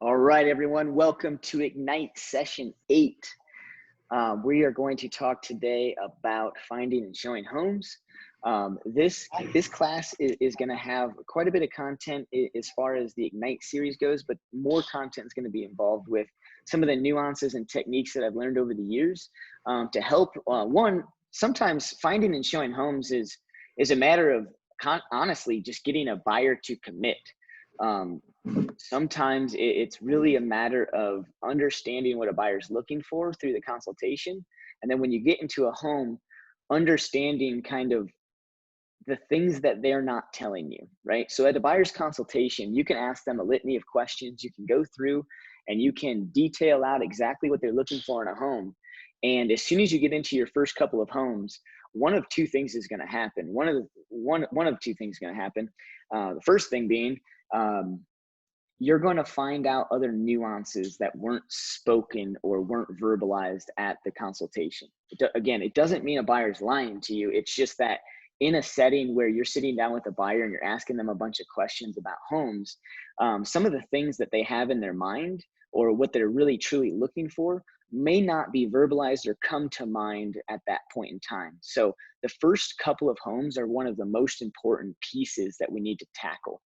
All right, everyone, welcome to Ignite Session 8. We are going to talk today about finding and showing homes. This class is going to have quite a bit of content as far as the Ignite series goes, but more content is going to be involved with some of the nuances and techniques that I've learned over the years to help. One, sometimes finding and showing homes is a matter of honestly just getting a buyer to commit. Sometimes it's really a matter of understanding what a buyer's looking for through the consultation. And then when you get into a home, understanding kind of the things that they're not telling you, right? So at a buyer's consultation, you can ask them a litany of questions. You can go through and you can detail out exactly what they're looking for in a home. And as soon as you get into your first couple of homes, one of two things is going to happen. One of two things is going to happen. The first thing being, you're going to find out other nuances that weren't spoken or weren't verbalized at the consultation. Again, it doesn't mean a buyer's lying to you. It's just that in a setting where you're sitting down with a buyer and you're asking them a bunch of questions about homes, some of the things that they have in their mind or what they're really truly looking for may not be verbalized or come to mind at that point in time. So the first couple of homes are one of the most important pieces that we need to tackle.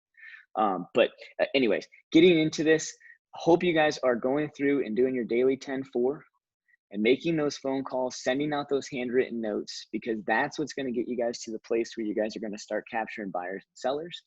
But anyways, getting into this, hope you guys are going through and doing your daily 10-4 and making those phone calls, sending out those handwritten notes, because that's what's going to get you guys to the place where you guys are going to start capturing buyers and sellers.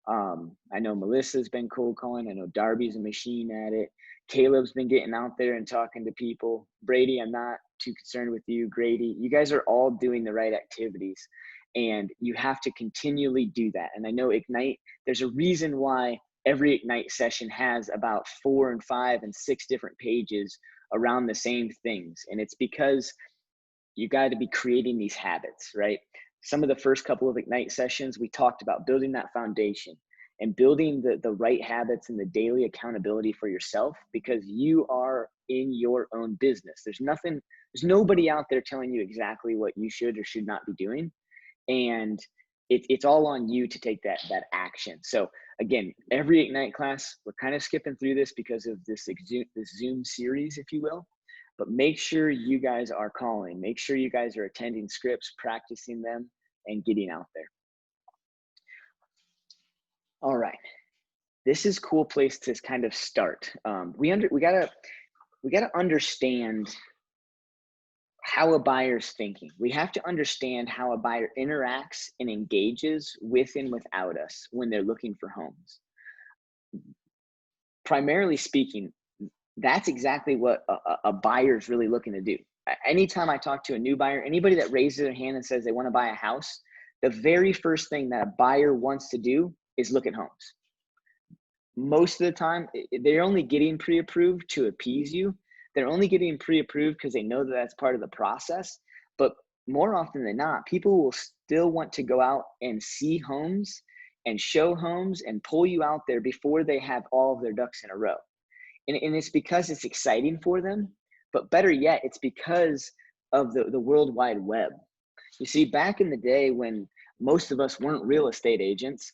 I know Melissa's been cold calling. I know Darby's a machine at it. Caleb's been getting out there and talking to people. Brady, I'm not too concerned with you. Grady, you guys are all doing the right activities. And you have to continually do that. And I know Ignite, there's a reason why every Ignite session has about 4 and 5 and 6 different pages around the same things. And it's because you got to be creating these habits, right? Some of the first couple of Ignite sessions, we talked about building that foundation and building the right habits and the daily accountability for yourself, because you are in your own business. There's nobody out there telling you exactly what you should or should not be doing. And it's all on you to take that action. So again, every Ignite class, we're kind of skipping through this because of this Zoom series, if you will. But make sure you guys are calling. Make sure you guys are attending scripts, practicing them, and getting out there. All right, this is a cool place to kind of start. We gotta understand how a buyer's thinking. We have to understand how a buyer interacts and engages with and without us when they're looking for homes. Primarily speaking, that's exactly what a buyer is really looking to do. Anytime I talk to a new buyer, anybody that raises their hand and says they want to buy a house, the very first thing that a buyer wants to do is look at homes. Most of the time, they're only getting pre-approved to appease you. They're only getting pre-approved because they know that that's part of the process. But more often than not, people will still want to go out and see homes and show homes and pull you out there before they have all of their ducks in a row. And it's because it's exciting for them, but better yet, it's because of the World Wide Web. You see, back in the day when most of us weren't real estate agents,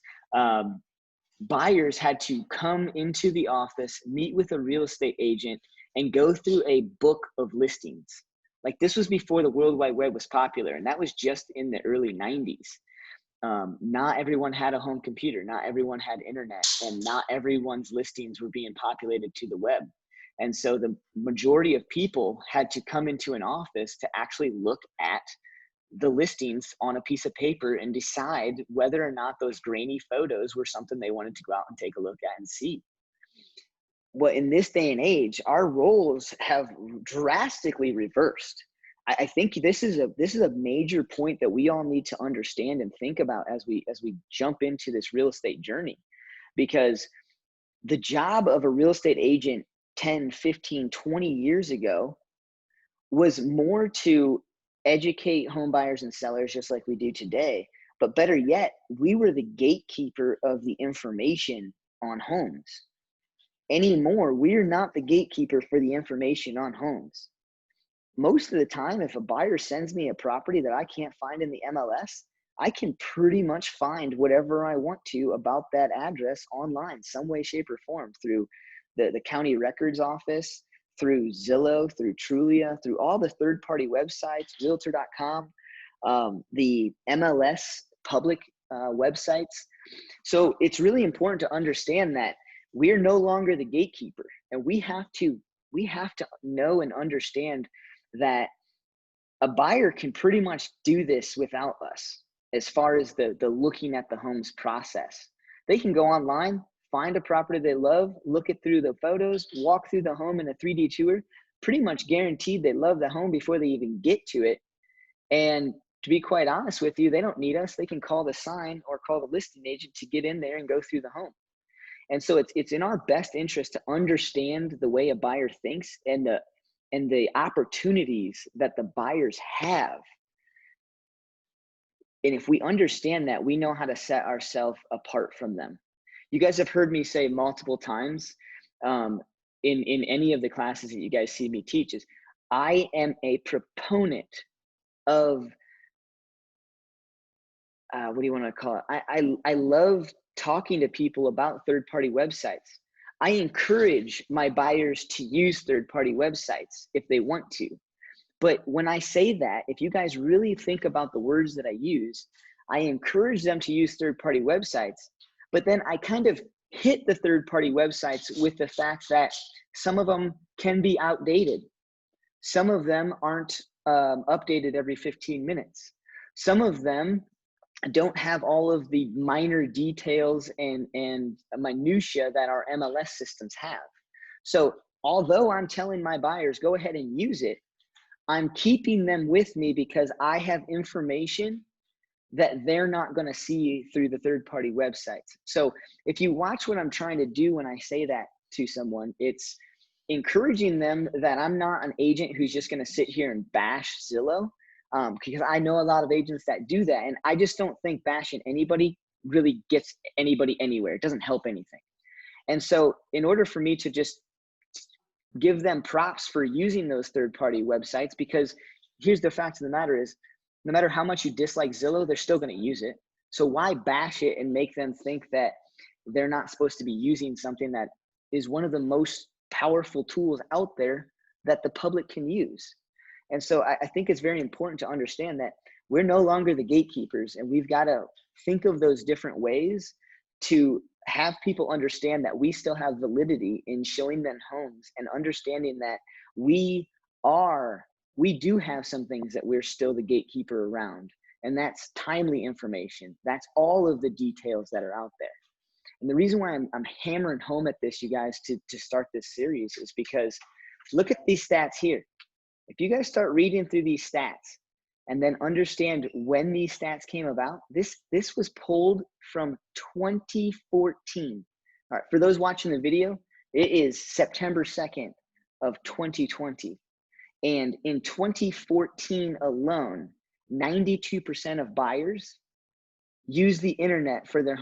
buyers had to come into the office, meet with a real estate agent, and go through a book of listings. Like, this was before the World Wide Web was popular, and that was just in the early 90s. Not everyone had a home computer, not everyone had internet, and not everyone's listings were being populated to the web. And so the majority of people had to come into an office to actually look at the listings on a piece of paper and decide whether or not those grainy photos were something they wanted to go out and take a look at and see. Well, in this day and age, our roles have drastically reversed. I think this is a major point that we all need to understand and think about as we jump into this real estate journey, because the job of a real estate agent 10, 15, 20 years ago was more to educate home buyers and sellers just like we do today. But better yet, we were the gatekeeper of the information on homes. Anymore, we're not the gatekeeper for the information on homes. Most of the time, if a buyer sends me a property that I can't find in the MLS, I can pretty much find whatever I want to about that address online, some way, shape, or form, through the county records office, through Zillow, through Trulia, through all the third-party websites, Realtor.com, the MLS public websites. So it's really important to understand that we're no longer the gatekeeper, and we have to know and understand that a buyer can pretty much do this without us as far as the looking at the homes process. They can go online, find a property they love, look it through the photos, walk through the home in a 3D tour, pretty much guaranteed they love the home before they even get to it. And to be quite honest with you, they don't need us. They can call the sign or call the listing agent to get in there and go through the home. And so it's in our best interest to understand the way a buyer thinks and the opportunities that the buyers have. And if we understand that, we know how to set ourselves apart from them. You guys have heard me say multiple times in any of the classes that you guys see me teach is I am a proponent of what do you want to call it? I love talking to people about third-party websites. I encourage my buyers to use third-party websites if they want to. But when I say that, if you guys really think about the words that I use, I encourage them to use third-party websites, but then I kind of hit the third-party websites with the fact that some of them can be outdated. Some of them aren't updated every 15 minutes. Some of them don't have all of the minor details and minutia that our MLS systems have. So although I'm telling my buyers, go ahead and use it, I'm keeping them with me because I have information that they're not going to see through the third-party websites. So if you watch what I'm trying to do when I say that to someone, it's encouraging them that I'm not an agent who's just going to sit here and bash Zillow, because I know a lot of agents that do that. And I just don't think bashing anybody really gets anybody anywhere. It doesn't help anything. And so in order for me to just give them props for using those third-party websites, because here's the fact of the matter is, no matter how much you dislike Zillow, they're still going to use it. So why bash it and make them think that they're not supposed to be using something that is one of the most powerful tools out there that the public can use? And so I think it's very important to understand that we're no longer the gatekeepers, and we've got to think of those different ways to have people understand that we still have validity in showing them homes, and understanding that we do have some things that we're still the gatekeeper around, and that's timely information. That's all of the details that are out there. And the reason why I'm hammering home at this, you guys, to start this series is because look at these stats here. If you guys start reading through these stats and then understand when these stats came about, this was pulled from 2014. All right, for those watching the video, it is September 2nd of 2020. And in 2014 alone, 92% of buyers use the internet for their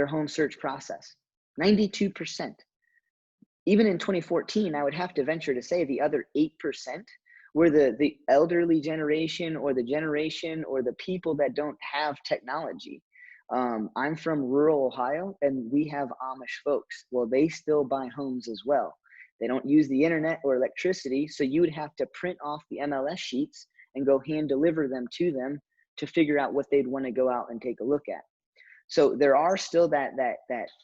home search process. 92%. Even in 2014, I would have to venture to say the other 8% were the elderly generation, or the generation, or the people that don't have technology. I'm from rural Ohio, and we have Amish folks. Well, they still buy homes as well. They don't use the internet or electricity, so you would have to print off the MLS sheets and go hand deliver them to them to figure out what they'd want to go out and take a look at. So there are still that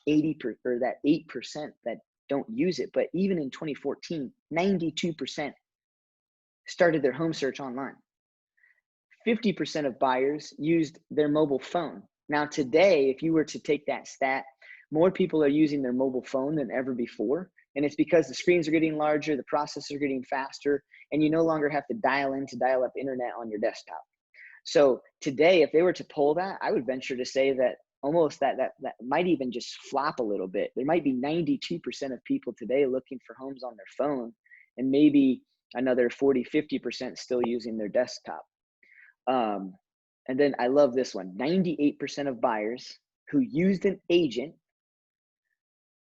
80 or that 8% that don't use it. But even in 2014, 92% started their home search online. 50% of buyers used their mobile phone. Now today, if you were to take that stat, more people are using their mobile phone than ever before. And it's because the screens are getting larger, the processors are getting faster, and you no longer have to dial up internet on your desktop. So today, if they were to pull that, I would venture to say that almost that might even just flop a little bit. There might be 92% of people today looking for homes on their phone, and maybe another 40-50% still using their desktop. And then I love this one. 98% of buyers who used an agent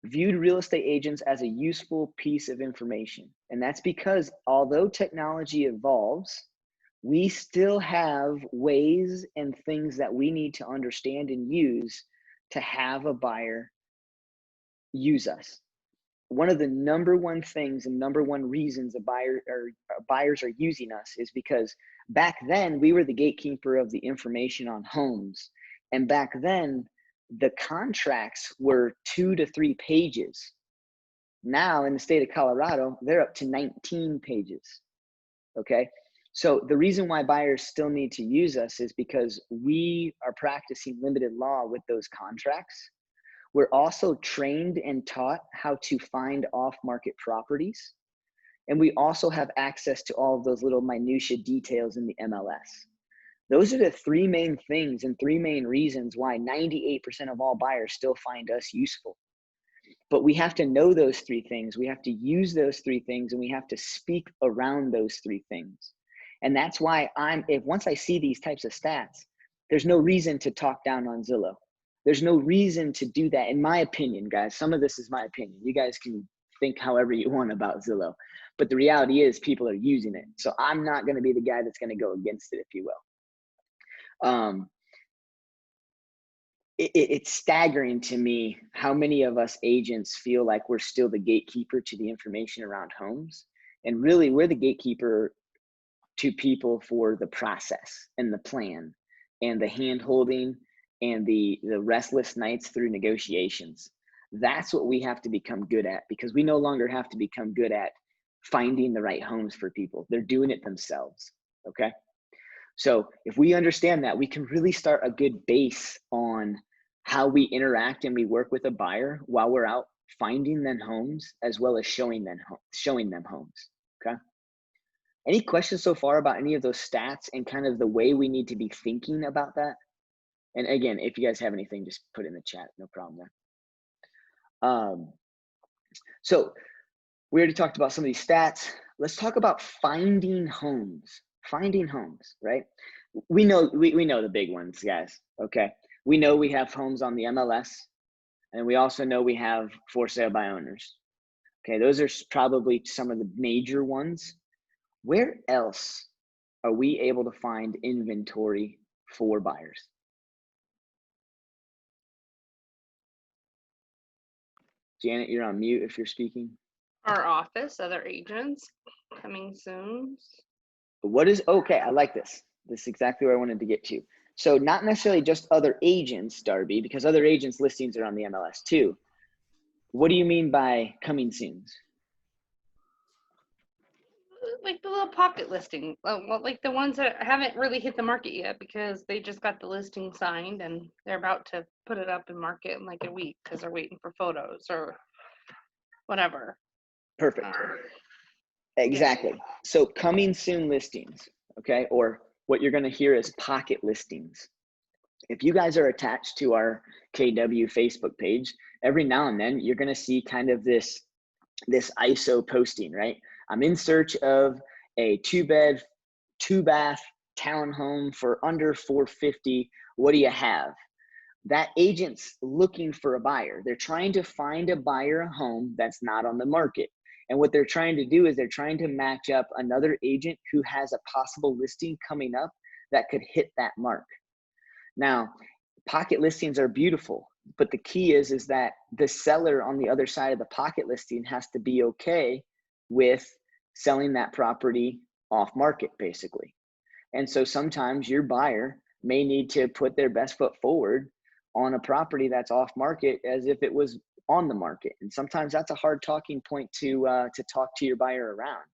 viewed real estate agents as a useful piece of information. And that's because although technology evolves, we still have ways and things that we need to understand and use to have a buyer use us. one of the number one things and number one reasons buyers are using us is because back then we were the gatekeeper of the information on homes. And back then the contracts were 2 to 3 pages. Now in the state of Colorado, they're up to 19 pages. Okay. So the reason why buyers still need to use us is because we are practicing limited law with those contracts. We're also trained and taught how to find off-market properties. And we also have access to all of those little minutia details in the MLS. Those are the 3 main things and 3 main reasons why 98% of all buyers still find us useful. But we have to know those 3 things. We have to use those 3 things, and we have to speak around those 3 things. And that's why once I see these types of stats, there's no reason to talk down on Zillow. There's no reason to do that, in my opinion, guys. Some of this is my opinion. You guys can think however you want about Zillow. But the reality is people are using it. So I'm not going to be the guy that's going to go against it, if you will. It's staggering to me how many of us agents feel like we're still the gatekeeper to the information around homes. And really, we're the gatekeeper to people for the process and the plan and the hand-holding and the restless nights through negotiations. That's what we have to become good at, because we no longer have to become good at finding the right homes for people. They're doing it themselves, okay? So if we understand that, we can really start a good base on how we interact and we work with a buyer while we're out finding them homes, as well as showing them homes, okay? Any questions so far about any of those stats and kind of the way we need to be thinking about that? And again, if you guys have anything, just put in the chat, no problem there. So we already talked about some of these stats. Let's talk about finding homes, right? We know the big ones, guys, okay? We know we have homes on the MLS, and we also know we have for sale by owners. Okay, those are probably some of the major ones. Where else are we able to find inventory for buyers? Janet, you're on mute if you're speaking. Our office, other agents, coming soon. Okay, I like this. This is exactly where I wanted to get to. So not necessarily just other agents, Darby, because other agents' listings are on the MLS too. What do you mean by coming soon? Like the little pocket listing, like the ones that haven't really hit the market yet because they just got the listing signed and they're about to put it up in market in like a week because they're waiting for photos or whatever. Perfect. Exactly. Yeah. So coming soon listings, okay? Or what you're going to hear is pocket listings. If you guys are attached to our KW Facebook page, every now and then you're going to see kind of this ISO posting, right? I'm in search of a 2-bed, 2-bath townhome for under $450. What do you have? That agent's looking for a buyer. They're trying to find a buyer a home that's not on the market. And what they're trying to do is they're trying to match up another agent who has a possible listing coming up that could hit that mark. Now, pocket listings are beautiful, but the key is that the seller on the other side of the pocket listing has to be okay with selling that property off market, basically. And so sometimes your buyer may need to put their best foot forward on a property that's off market as if it was on the market. And sometimes that's a hard talking point to talk to your buyer around.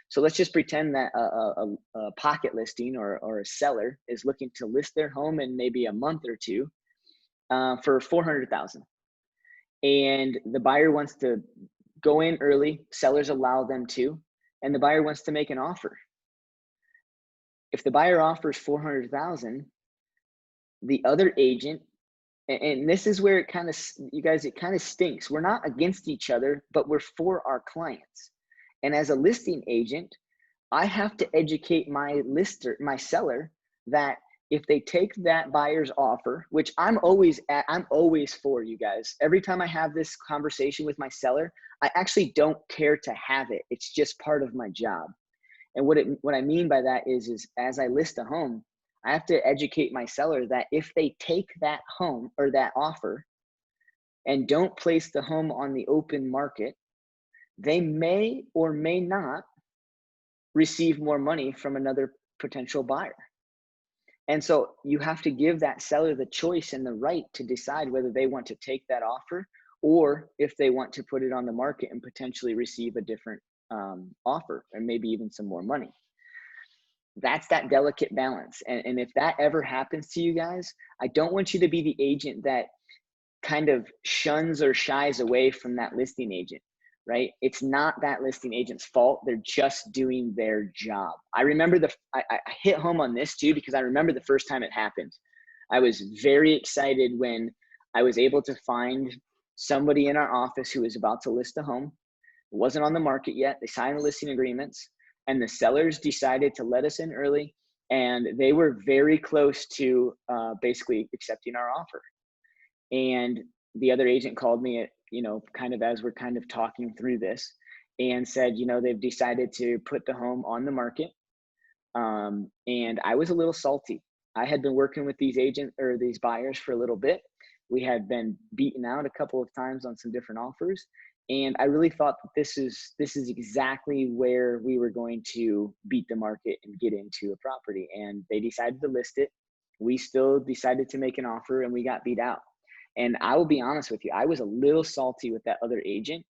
So let's just pretend that a pocket listing or a seller is looking to list their home in maybe a month or two for $400,000. And the buyer wants to go in early, sellers allow them to, and the buyer wants to make an offer. If the buyer offers $400,000, the other agent, and this is where it kind of stinks. We're not against each other, but we're for our clients. And as a listing agent, I have to educate my seller, that if they take that buyer's offer, which I'm always for, you guys. Every time I have this conversation with my seller, I actually don't care to have it. It's just part of my job. And what I mean by that is as I list a home, I have to educate my seller that if they take that home or that offer and don't place the home on the open market, they may or may not receive more money from another potential buyer. And so you have to give that seller the choice and the right to decide whether they want to take that offer or if they want to put it on the market and potentially receive a different offer and maybe even some more money. That's that delicate balance. And if that ever happens to you guys, I don't want you to be the agent that kind of shuns or shies away from that listing agent, right? It's not that listing agent's fault. They're just doing their job. I remember I hit home on this too, because I remember the first time it happened. I was very excited when I was able to find somebody in our office who was about to list a home. It wasn't on the market yet. They signed the listing agreements and the sellers decided to let us in early. And they were very close to basically accepting our offer. And the other agent called me, kind of as we're kind of talking through this, and said, they've decided to put the home on the market. And I was a little salty. I had been working with these buyers for a little bit. We had been beaten out a couple of times on some different offers. And I really thought that this is exactly where we were going to beat the market and get into a property. And they decided to list it. We still decided to make an offer and we got beat out. And I will be honest with you, I was a little salty with that other agent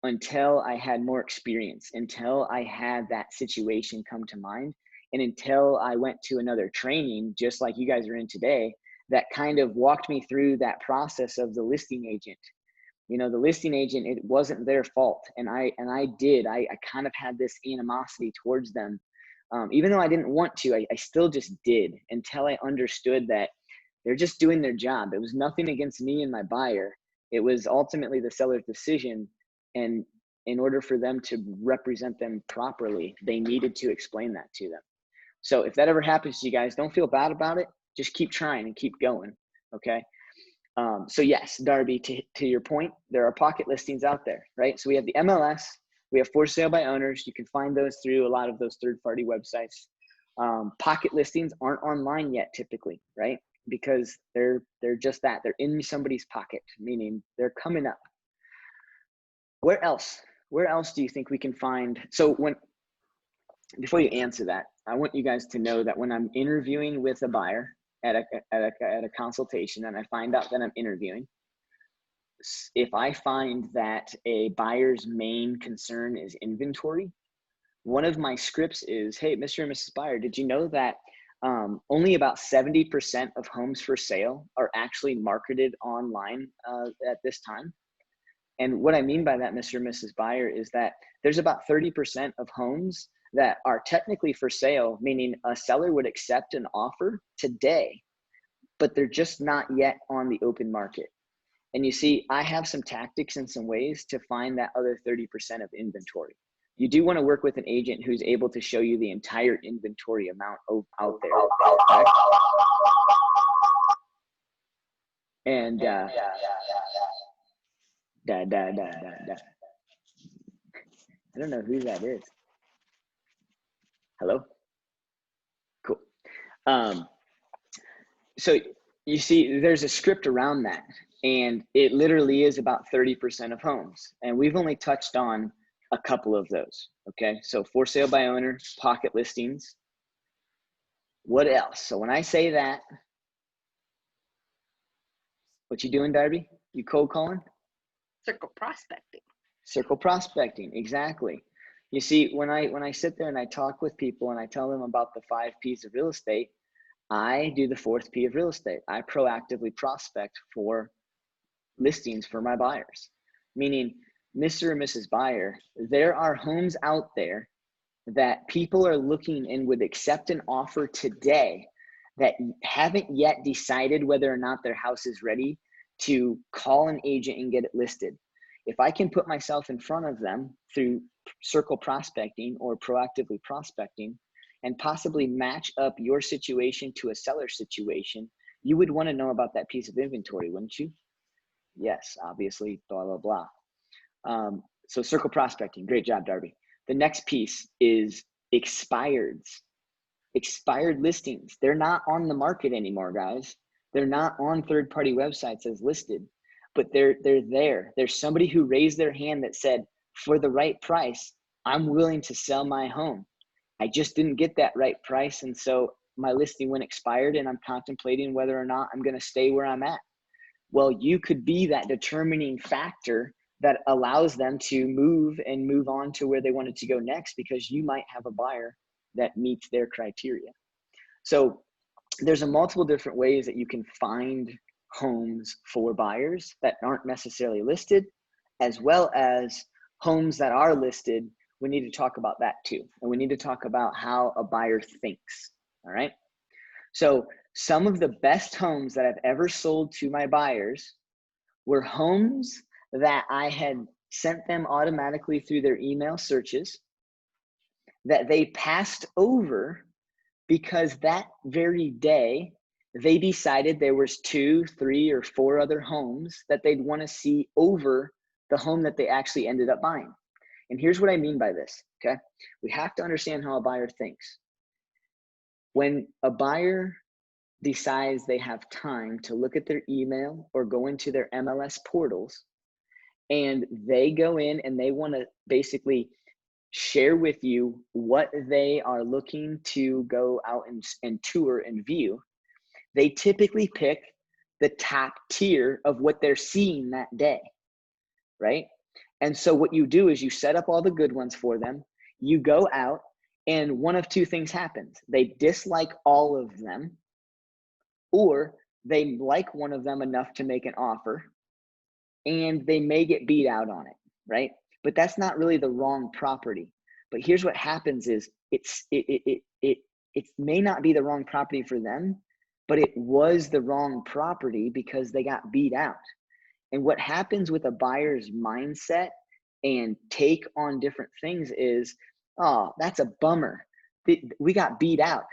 until I had more experience, until I had that situation come to mind, and until I went to another training, just like you guys are in today, that kind of walked me through that process of the listing agent. The listing agent, it wasn't their fault. And I kind of had this animosity towards them. Even though I didn't want to, I still just did, until I understood that they're just doing their job. It was nothing against me and my buyer. It was ultimately the seller's decision. And in order for them to represent them properly, they needed to explain that to them. So if that ever happens to you guys, don't feel bad about it. Just keep trying and keep going. Okay. So yes, Darby, to your point, there are pocket listings out there, right? So we have the MLS, we have for sale by owners. You can find those through a lot of those third-party websites. Pocket listings aren't online yet typically, right? Because they're just that. They're in somebody's pocket, meaning they're coming up. Where else do you think we can find? So before you answer that, I want you guys to know that when I'm interviewing with a buyer at a consultation and I find out that I'm interviewing, if I find that a buyer's main concern is inventory, one of my scripts is, hey, Mr. and Mrs. Buyer, did you know that only about 70% of homes for sale are actually marketed online at this time? And what I mean by that, Mr. and Mrs. Buyer, is that there's about 30% of homes that are technically for sale, meaning a seller would accept an offer today, but they're just not yet on the open market. And you see, I have some tactics and some ways to find that other 30% of inventory. You do want to work with an agent who's able to show you the entire inventory amount out there. Okay? And I don't know who that is. Hello? Cool. So you see, there's a script around that, and it literally is about 30% of homes. And we've only touched on a couple of those. Okay. So for sale by owner, pocket listings. What else? So when I say that, what you doing, Darby? You cold calling? Circle prospecting. Circle prospecting. Exactly. You see, when I sit there and I talk with people and I tell them about the 5 P's of real estate, I do the 4th P of real estate. I proactively prospect for listings for my buyers, meaning Mr. or Mrs. Buyer, there are homes out there that people are looking and would accept an offer today that haven't yet decided whether or not their house is ready to call an agent and get it listed. If I can put myself in front of them through circle prospecting or proactively prospecting and possibly match up your situation to a seller situation, you would want to know about that piece of inventory, wouldn't you? Yes, obviously, blah, blah, blah. So circle prospecting, great job, Darby. The next piece is expireds. Expired listings. They're not on the market anymore, guys. They're not on third-party websites as listed, but they're there. There's somebody who raised their hand that said, for the right price, I'm willing to sell my home. I just didn't get that right price. And so my listing went expired and I'm contemplating whether or not I'm going to stay where I'm at. Well, you could be that determining factor that allows them to move on to where they wanted to go next, because you might have a buyer that meets their criteria. So there's a multiple different ways that you can find homes for buyers that aren't necessarily listed, as well as homes that are listed. We need to talk about that too. And we need to talk about how a buyer thinks. All right. So some of the best homes that I've ever sold to my buyers were homes that I had sent them automatically through their email searches that they passed over because that very day they decided there was 2, 3, or 4 other homes that they'd want to see over the home that they actually ended up buying. And here's what I mean by this, okay? We have to understand how a buyer thinks. When a buyer decides they have time to look at their email or go into their MLS portals, and they go in and they want to basically share with you what they are looking to go out and tour and view, they typically pick the top tier of what they're seeing that day, right? And so what you do is you set up all the good ones for them, you go out, and one of two things happens. They dislike all of them, or they like one of them enough to make an offer, and they may get beat out on it, right? But that's not really the wrong property. But here's what happens is it may not be the wrong property for them, but it was the wrong property because they got beat out. And what happens with a buyer's mindset and take on different things is, oh, that's a bummer. We got beat out.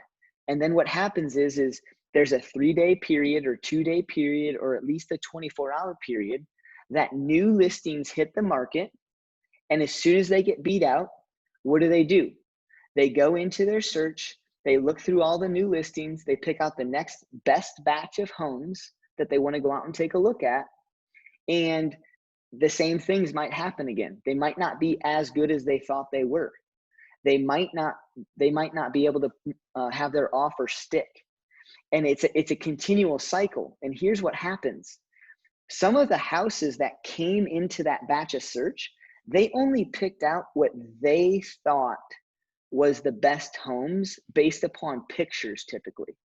And then what happens is there's a 3-day period or 2-day period or at least a 24-hour period that new listings hit the market. And as soon as they get beat out, what do? They go into their search, they look through all the new listings, they pick out the next best batch of homes that they want to go out and take a look at. And the same things might happen again. They might not be as good as they thought they were. They might not be able to have their offer stick. And it's a continual cycle. And here's what happens. Some of the houses that came into that batch of search, they only picked out what they thought was the best homes based upon pictures typically.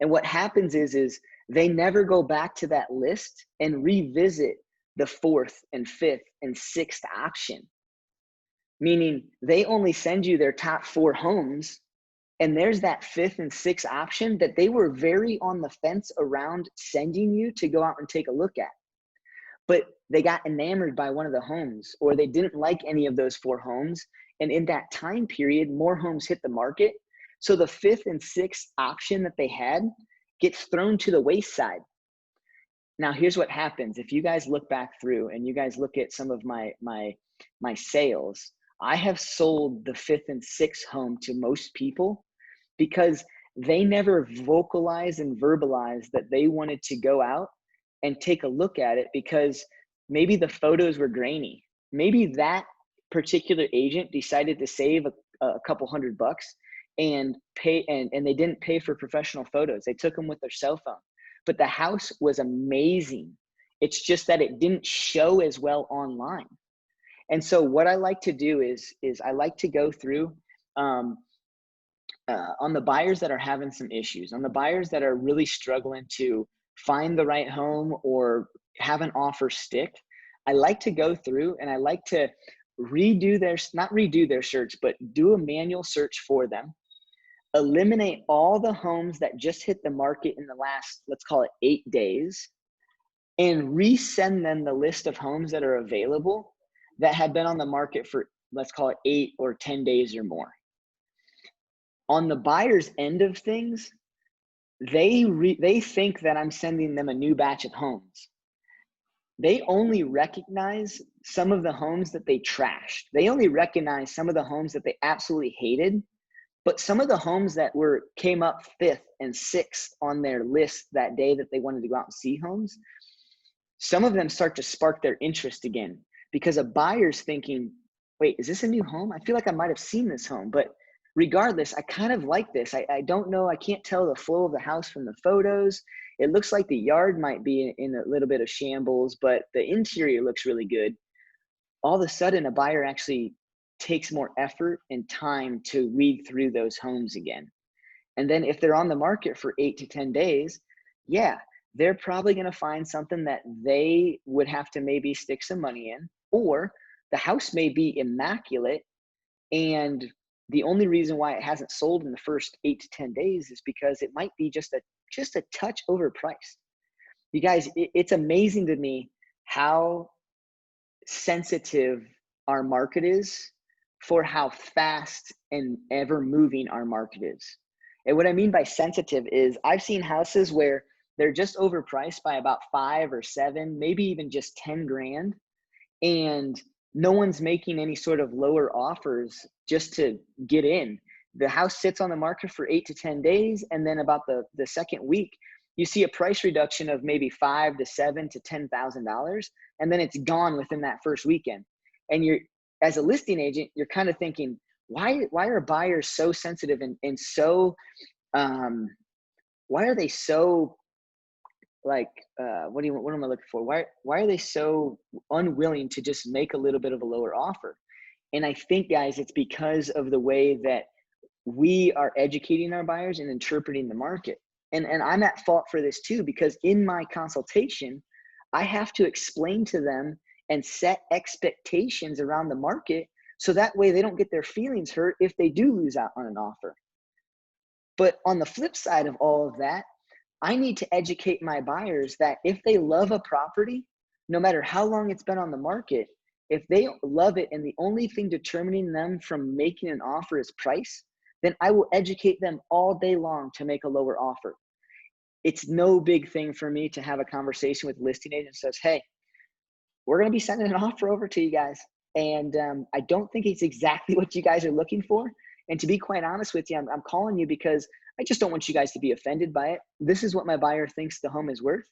And what happens is they never go back to that list and revisit the 4th and 5th and 6th option. Meaning they only send you their top 4 homes, and there's that 5th and 6th option that they were very on the fence around sending you to go out and take a look at. But they got enamored by one of the homes, or they didn't like any of those 4 homes. And in that time period, more homes hit the market. So the 5th and 6th option that they had gets thrown to the wayside. Now, here's what happens. If you guys look back through and you guys look at some of my sales, I have sold the 5th and 6th home to most people because they never vocalized and verbalized that they wanted to go out and take a look at it because maybe the photos were grainy. Maybe that particular agent decided to save a couple $100 and pay, and they didn't pay for professional photos. They took them with their cell phone. But the house was amazing. It's just that it didn't show as well online. And so what I like to do is I like to go through on the buyers that are having some issues, on the buyers that are really struggling to find the right home or have an offer stick. I like to go through and I like to not redo their search, but do a manual search for them. Eliminate all the homes that just hit the market in the last, let's call it 8 days, and resend them the list of homes that are available that have been on the market for, let's call it 8 or 10 days or more. On the buyer's end of things, they think that I'm sending them a new batch of homes. They only recognize some of the homes that they trashed. They only recognize some of the homes that they absolutely hated. But some of the homes that came up 5th and 6th on their list that day that they wanted to go out and see homes, some of them start to spark their interest again because a buyer's thinking, wait, is this a new home? I feel like I might have seen this home, but regardless, I kind of like this. I don't know. I can't tell the flow of the house from the photos. It looks like the yard might be in a little bit of shambles, but the interior looks really good. All of a sudden, a buyer actually takes more effort and time to read through those homes again. And then if they're on the market for 8 to 10 days, yeah, they're probably going to find something that they would have to maybe stick some money in, or the house may be immaculate. And the only reason why it hasn't sold in the first 8 to 10 days is because it might be just a touch overpriced. You guys, it's amazing to me how sensitive our market is for how fast and ever moving our market is. And what I mean by sensitive is I've seen houses where they're just overpriced by about 5 or 7, maybe even just 10 grand. And no one's making any sort of lower offers just to get in. The house sits on the market for 8 to 10 days. And then about the second week, you see a price reduction of maybe 5 to 7 to $10,000. And then it's gone within that first weekend. And you're, as a listing agent, you're kind of thinking, why are buyers so sensitive and so, why are they so like, what am I looking for? Why are they so unwilling to just make a little bit of a lower offer? And I think, guys, it's because of the way that we are educating our buyers and interpreting the market. And I'm at fault for this too, because in my consultation, I have to explain to them and set expectations around the market so that way they don't get their feelings hurt if they do lose out on an offer. But on the flip side of all of that, I need to educate my buyers that if they love a property, no matter how long it's been on the market, if they love it and the only thing determining them from making an offer is price, then I will educate them all day long to make a lower offer. It's no big thing for me to have a conversation with listing agent that says, hey, we're going to be sending an offer over to you guys. And I don't think it's exactly what you guys are looking for. And to be quite honest with you, I'm calling you because I just don't want you guys to be offended by it. This is what my buyer thinks the home is worth.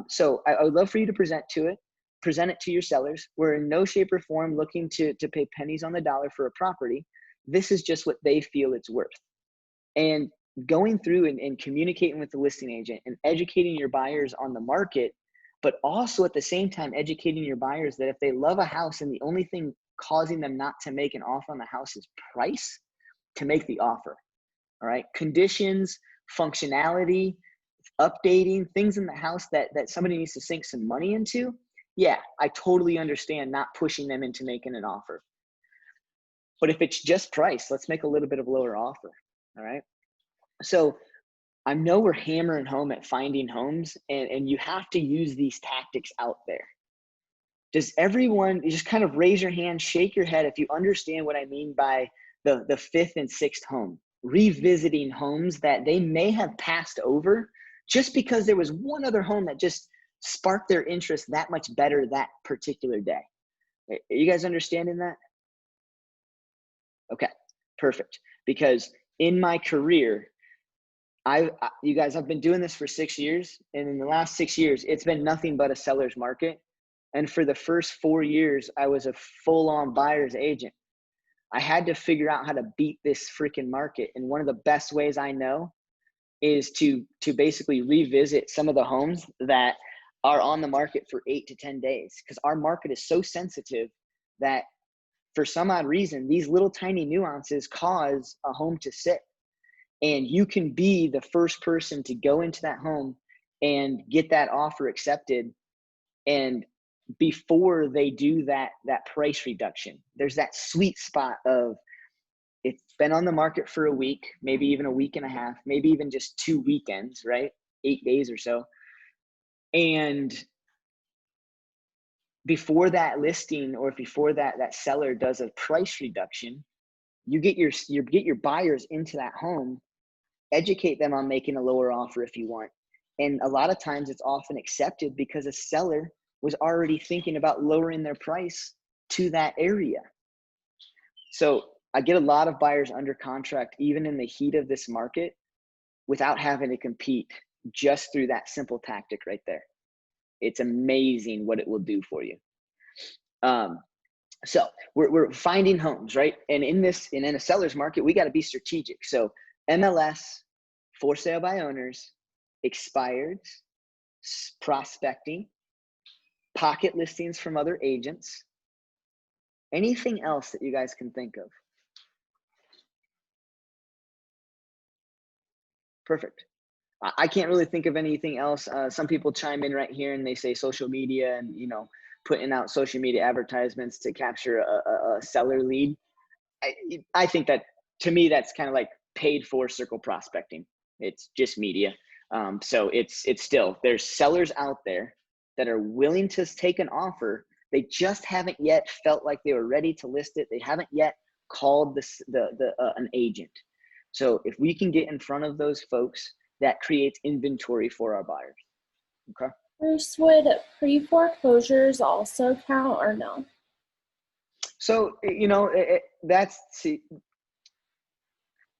So I would love for you to present it to your sellers. We're in no shape or form looking to pay pennies on the dollar for a property. This is just what they feel it's worth. And going through and communicating with the listing agent and educating your buyers on the market, but also at the same time educating your buyers that if they love a house and the only thing causing them not to make an offer on the house is price, to make the offer. All right. Conditions, functionality, updating, things in the house that somebody needs to sink some money into. Yeah, I totally understand not pushing them into making an offer. But if it's just price, let's make a little bit of a lower offer. All right. So I know we're hammering home at finding homes, and you have to use these tactics out there. Does everyone, you just kind of raise your hand, shake your head if you understand what I mean by the fifth and sixth home, revisiting homes that they may have passed over just because there was one other home that just sparked their interest that much better that particular day. Are you guys understanding that? Okay, perfect. Because in my career, you guys, I've been doing this for 6 years, and in the last 6 years, it's been nothing but a seller's market. And for the first 4 years, I was a full-on buyer's agent. I had to figure out how to beat this freaking market. And one of the best ways I know is to basically revisit some of the homes that are on the market for 8 to 10 days, because our market is so sensitive that for some odd reason, these little tiny nuances cause a home to sit. And you can be the first person to go into that home and get that offer accepted. And before they do that price reduction, there's that sweet spot of it's been on the market for a week, maybe even a week and a half, maybe even just 2 weekends, right? 8 days or so. And before that listing, or before that seller does a price reduction, you get your buyers into that home, educate them on making a lower offer if you want. And a lot of times it's often accepted because a seller was already thinking about lowering their price to that area. So I get a lot of buyers under contract, even in the heat of this market, without having to compete, just through that simple tactic right there. It's amazing what it will do for you. So we're finding homes, right? And in a seller's market, we got to be strategic. So MLS, for sale by owners, expired, prospecting, pocket listings from other agents. Anything else that you guys can think of? Perfect. I can't really think of anything else. Some people chime in right here and they say social media and, putting out social media advertisements to capture a seller lead. I think that, to me, that's kind of like paid for circle prospecting. It's just media. So it's still, there's sellers out there that are willing to take an offer. They just haven't yet felt like they were ready to list it. They haven't yet called an agent. So if we can get in front of those folks, that creates inventory for our buyers. Okay. Bruce, would pre-foreclosures also count or no? So,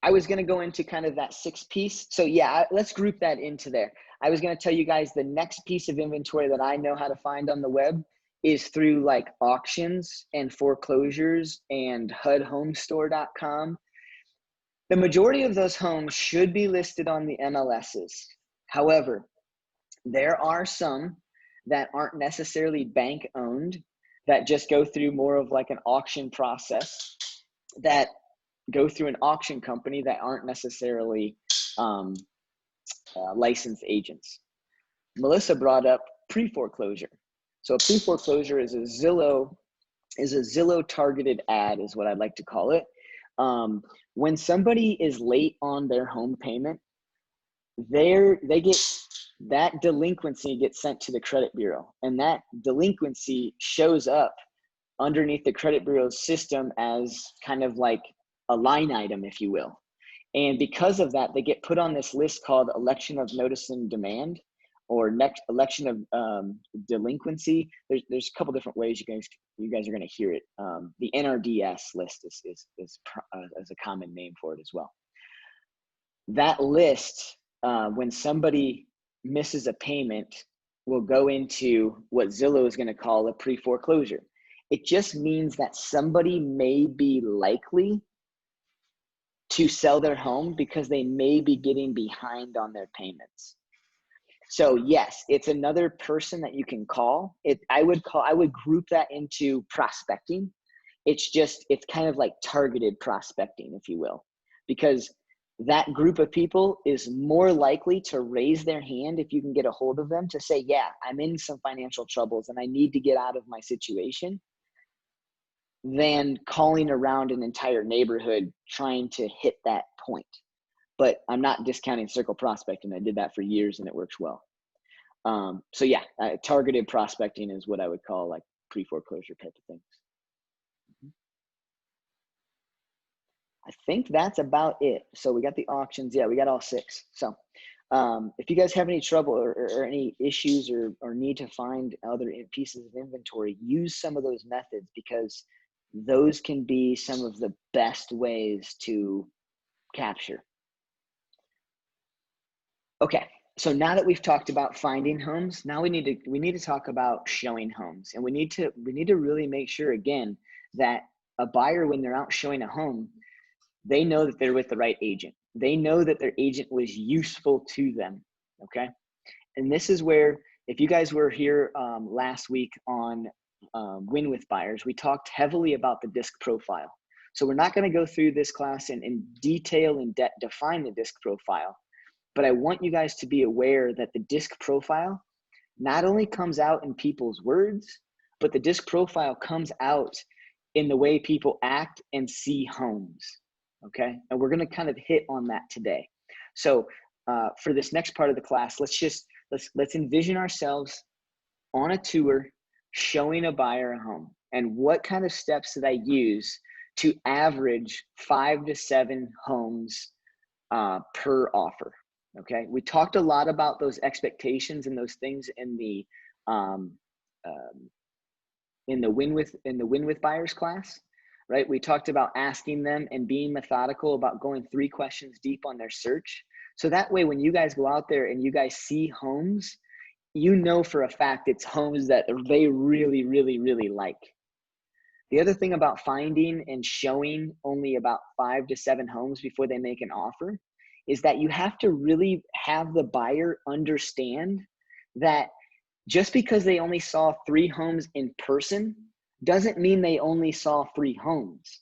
I was going to go into kind of that sixth piece. So yeah, let's group that into there. I was going to tell you guys the next piece of inventory that I know how to find on the web is through like auctions and foreclosures and HUDhomestore.com. The majority of those homes should be listed on the MLSs. However, there are some that aren't necessarily bank owned that just go through more of like an auction process, that go through an auction company that aren't necessarily licensed agents. Melissa brought up pre-foreclosure. So a pre-foreclosure is a Zillow targeted ad, is what I'd like to call it. When somebody is late on their home payment, they get that delinquency gets sent to the credit bureau, and that delinquency shows up underneath the credit bureau's system as kind of like a line item, if you will. And because of that, they get put on this list called election of notice and demand, or next election of delinquency. There's a couple different ways you guys are going to hear it. The NRDS list is a common name for it as well. That list, when somebody misses a payment, will go into what Zillow is going to call a pre-foreclosure. It just means that somebody may be likely to sell their home because they may be getting behind on their payments. So yes, it's another person that you can call. I would group that into prospecting. It's kind of like targeted prospecting, if you will, because that group of people is more likely to raise their hand if you can get a hold of them to say, yeah, I'm in some financial troubles and I need to get out of my situation, than calling around an entire neighborhood trying to hit that point. But I'm not discounting circle prospecting. I did that for years and it works well. So yeah, targeted prospecting is what I would call like pre-foreclosure type of things. I think that's about it. So we got the auctions. Yeah, we got all 6. So if you guys have any trouble or any issues or need to find other pieces of inventory, use some of those methods, because those can be some of the best ways to capture. Okay, so now that we've talked about finding homes, now we need to talk about showing homes, and we need to really make sure, again, that a buyer, when they're out showing a home, they know that they're with the right agent. They know that their agent was useful to them. Okay, and this is where, if you guys were here last week on Win with Buyers, we talked heavily about the DISC profile. So we're not going to go through this class in detail and define the DISC profile, but I want you guys to be aware that the DISC profile not only comes out in people's words, but the DISC profile comes out in the way people act and see homes. Okay, and we're going to kind of hit on that today. So for this next part of the class, let's envision ourselves on a tour showing a buyer a home, and what kind of steps did I use to average 5 to 7 homes per offer. Okay, we talked a lot about those expectations and those things in the Win with Buyers class, right? We talked about asking them and being methodical about going 3 questions deep on their search. So that way, when you guys go out there and you guys see homes, you know for a fact it's homes that they really, really, really like. The other thing about finding and showing only about 5 to 7 homes before they make an offer is that you have to really have the buyer understand that just because they only saw 3 homes in person doesn't mean they only saw 3 homes.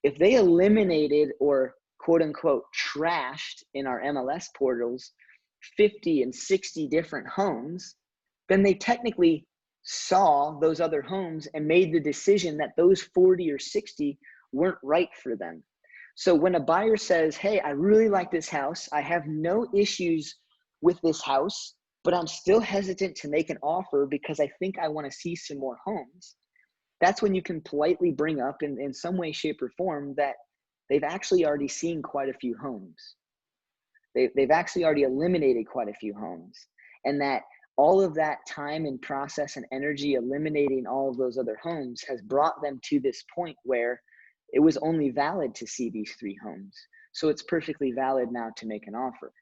If they eliminated or quote unquote trashed in our MLS portals 50 and 60 different homes, then they technically saw those other homes and made the decision that those 40 or 60 weren't right for them. So when a buyer says, hey, I really like this house, I have no issues with this house, but I'm still hesitant to make an offer because I think I want to see some more homes, that's when you can politely bring up in some way, shape, or form that they've actually already seen quite a few homes. They've actually already eliminated quite a few homes, and that all of that time and process and energy eliminating all of those other homes has brought them to this point where it was only valid to see these 3 homes. So it's perfectly valid now to make an offer.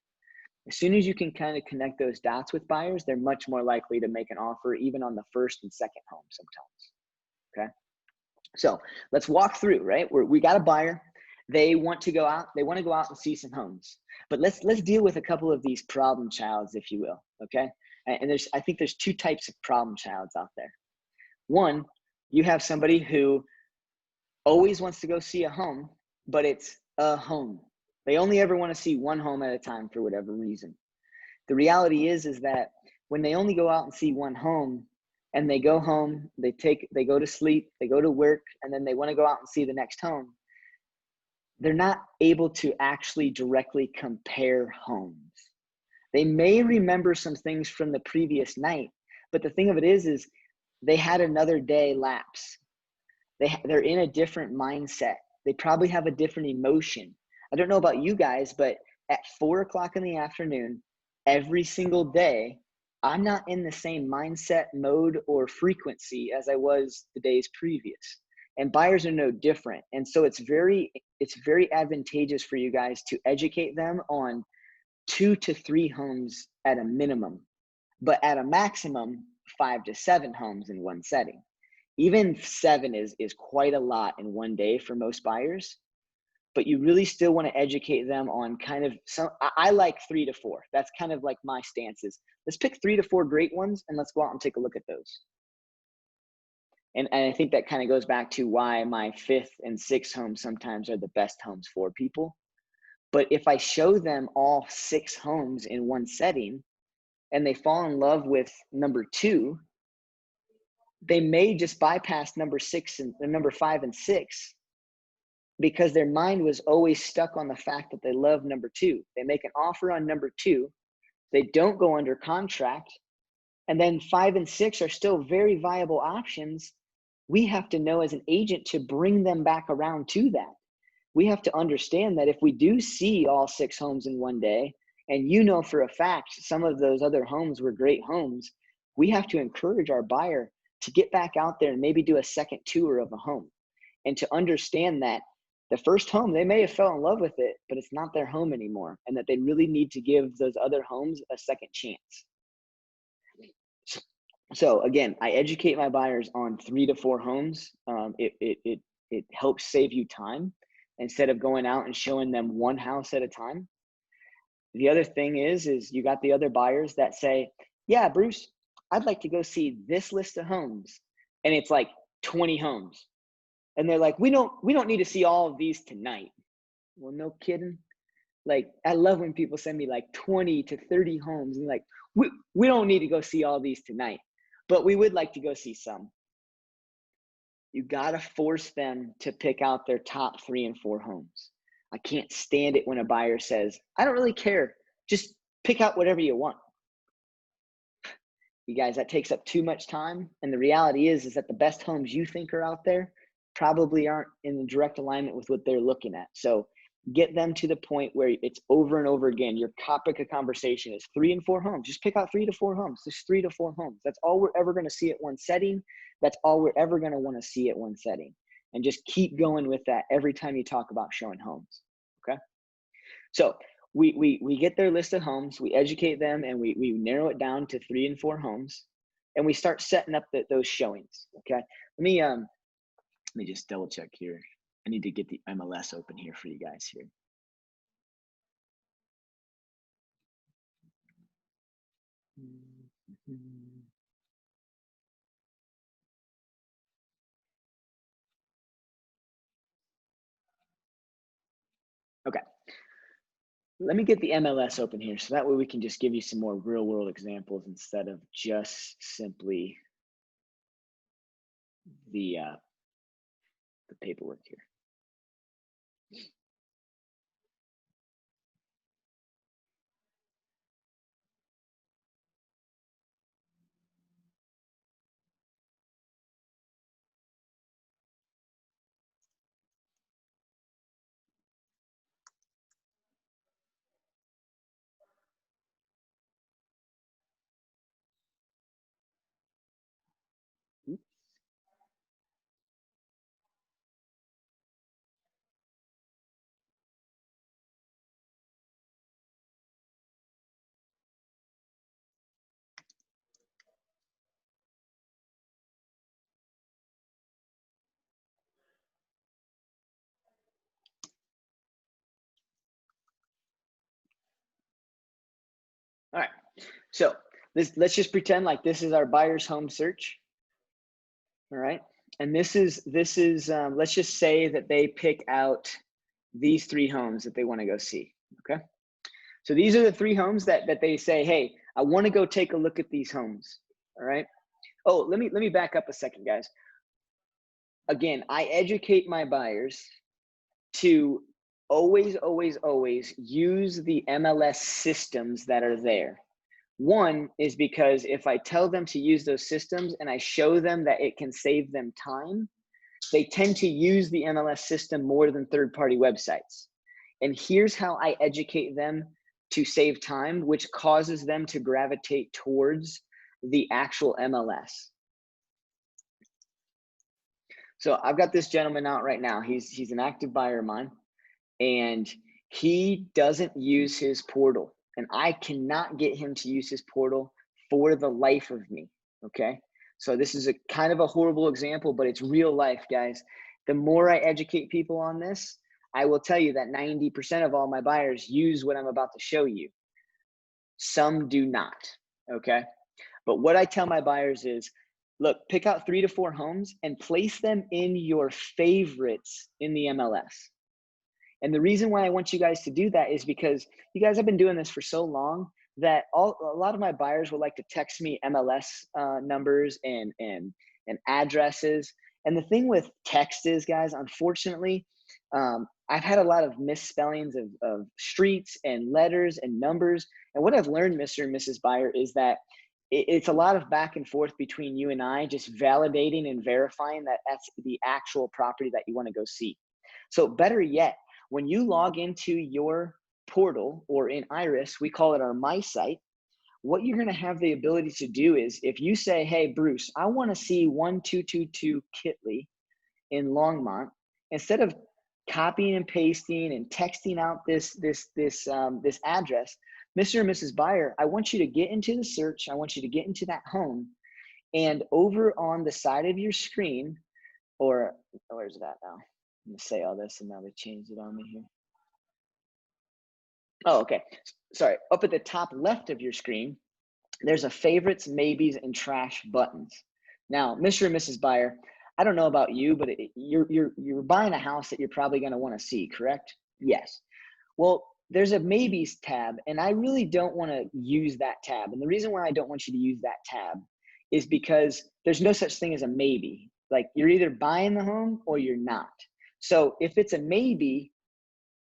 As soon as you can kind of connect those dots with buyers, they're much more likely to make an offer even on the first and second home sometimes. Okay. So let's walk through, right? We got a buyer. They want to go out and see some homes, but let's deal with a couple of these problem childs, if you will. Okay. And I think there's 2 types of problem childs out there. One, you have somebody who always wants to go see a home, but it's a home. They only ever want to see 1 home at a time for whatever reason. The reality is that when they only go out and see 1 home and they go home, they go to sleep, they go to work, and then they want to go out and see the next home, they're not able to actually directly compare homes. They may remember some things from the previous night, but the thing of it is they had another day lapse. They're in a different mindset. They probably have a different emotion. I don't know about you guys, but at 4 o'clock in the afternoon, every single day, I'm not in the same mindset, mode, or frequency as I was the days previous. And buyers are no different. And so it's very advantageous for you guys to educate them on 2 to 3 homes at a minimum, but at a maximum, 5 to 7 homes in one setting. Even 7 is quite a lot in one day for most buyers, but you really still want to educate them on kind of I like 3 to 4. That's kind of like my stance is, let's pick 3 to 4 great ones and let's go out and take a look at those. And I think that kind of goes back to why my 5th and 6th homes sometimes are the best homes for people. But if I show them all 6 homes in one setting and they fall in love with number 2, they may just bypass number 6 and number 5 and 6 because their mind was always stuck on the fact that they love number 2. They make an offer on number 2, they don't go under contract, and then 5 and 6 are still very viable options. We have to know as an agent to bring them back around to that. We have to understand that if we do see all 6 homes in one day, and you know for a fact some of those other homes were great homes, we have to encourage our buyer to get back out there and maybe do a second tour of a home, and to understand that the first home, they may have fell in love with it, but it's not their home anymore, and that they really need to give those other homes a second chance. So again, I educate my buyers on 3 to 4 homes. It helps save you time instead of going out and showing them 1 house at a time. The other thing is you got the other buyers that say, yeah, Bruce, I'd like to go see this list of homes. And it's like 20 homes. And they're like, we don't need to see all of these tonight. Well, no kidding. Like, I love when people send me like 20 to 30 homes and like, we don't need to go see all these tonight, but we would like to go see some. You got to force them to pick out their top 3 and 4 homes. I can't stand it when a buyer says, I don't really care. Just pick out whatever you want. You guys, that takes up too much time. And the reality is that the best homes you think are out there probably aren't in direct alignment with what they're looking at. So get them to the point where it's over and over again. Your topic of conversation is 3 and 4 homes. Just pick out 3 to 4 homes. Just 3 to 4 homes. That's all we're ever going to see at one setting. That's all we're ever going to want to see at one setting. And just keep going with that every time you talk about showing homes. Okay. So we get their list of homes, we educate them, and we narrow it down to 3 and 4 homes, and we start setting up those showings. Okay. Let me just double check here. I need to get the MLS open here for you guys here. Okay. Let me get the MLS open here so that way we can just give you some more real world examples instead of just simply the paperwork here. All right, so let's just pretend like this is our buyer's home search. All right, and this is let's just say that they pick out these 3 homes that they want to go see. Okay, so these are the 3 homes that they say, hey, I want to go take a look at these homes. All right. Oh, let me back up a second, guys. Again, I educate my buyers to always use the MLS systems that are there. One is because if I tell them to use those systems and I show them that it can save them time, they tend to use the MLS system more than third-party websites. And here's how I educate them to save time, which causes them to gravitate towards the actual MLS. So I've got this gentleman out right now. He's an active buyer of mine, and he doesn't use his portal. And I cannot get him to use his portal for the life of me, okay? So this is a kind of a horrible example, but it's real life, guys. The more I educate people on this, I will tell you that 90% of all my buyers use what I'm about to show you. Some do not, okay? But what I tell my buyers is, look, pick out 3 to 4 homes and place them in your favorites in the MLS. And the reason why I want you guys to do that is because you guys have been doing this for so long that a lot of my buyers would like to text me MLS numbers and addresses. And the thing with text is, guys, unfortunately, I've had a lot of misspellings of streets and letters and numbers. And what I've learned, Mr. and Mrs. Buyer, is that it's a lot of back and forth between you and I, just validating and verifying that that's the actual property that you want to go see. So better yet, when you log into your portal, or in Iris, we call it our My Site, what you're going to have the ability to do is, if you say, hey, Bruce, I want to see 1222 Kitley in Longmont, instead of copying and pasting and texting out this address, Mr. and Mrs. Buyer, I want you to get into the search. I want you to get into that home, and over on the side of your screen, or where's it at now? I'm gonna say all this and now they changed it on me here. Oh, okay. Sorry. Up at the top left of your screen, there's a favorites, maybes, and trash buttons. Now, Mr. and Mrs. Buyer, I don't know about you, but you're buying a house that you're probably going to want to see, correct? Yes. Well, there's a maybes tab, and I really don't want to use that tab. And the reason why I don't want you to use that tab is because there's no such thing as a maybe. Like, you're either buying the home or you're not. So if it's a maybe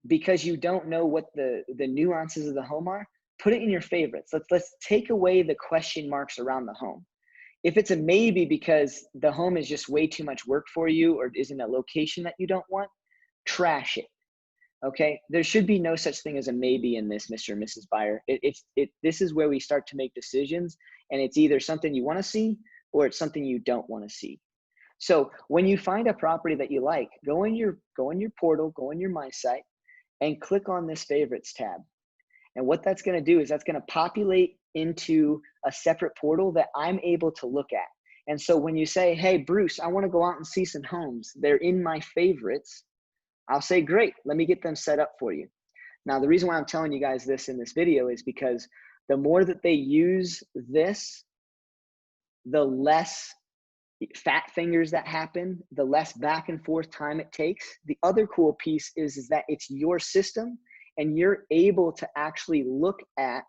because you don't know what the nuances of the home are, put it in your favorites. Let's take away the question marks around the home. If it's a maybe because the home is just way too much work for you or is in a location that you don't want, trash it. Okay, there should be no such thing as a maybe in this, Mr. and Mrs. Buyer. This is where we start to make decisions, and it's either something you want to see or it's something you don't want to see. So when you find a property that you like, go in your portal, go in your My Site, and click on this favorites tab. And what that's going to do is that's going to populate into a separate portal that I'm able to look at. And so when you say, hey, Bruce, I want to go out and see some homes, they're in my favorites, I'll say, great, let me get them set up for you. Now, the reason why I'm telling you guys this in this video is because the more that they use this, the less fat fingers that happen, the less back and forth time it takes. The other cool piece is that it's your system and you're able to actually look at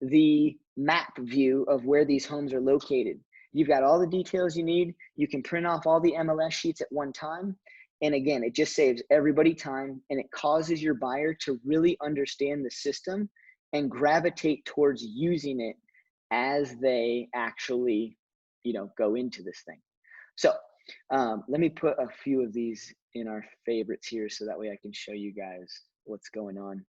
the map view of where these homes are located. You've got all the details you need. You can print off all the MLS sheets at one time. And again, it just saves everybody time and it causes your buyer to really understand the system and gravitate towards using it as they actually, go into this thing. So let me put a few of these in our favorites here so that way I can show you guys what's going on.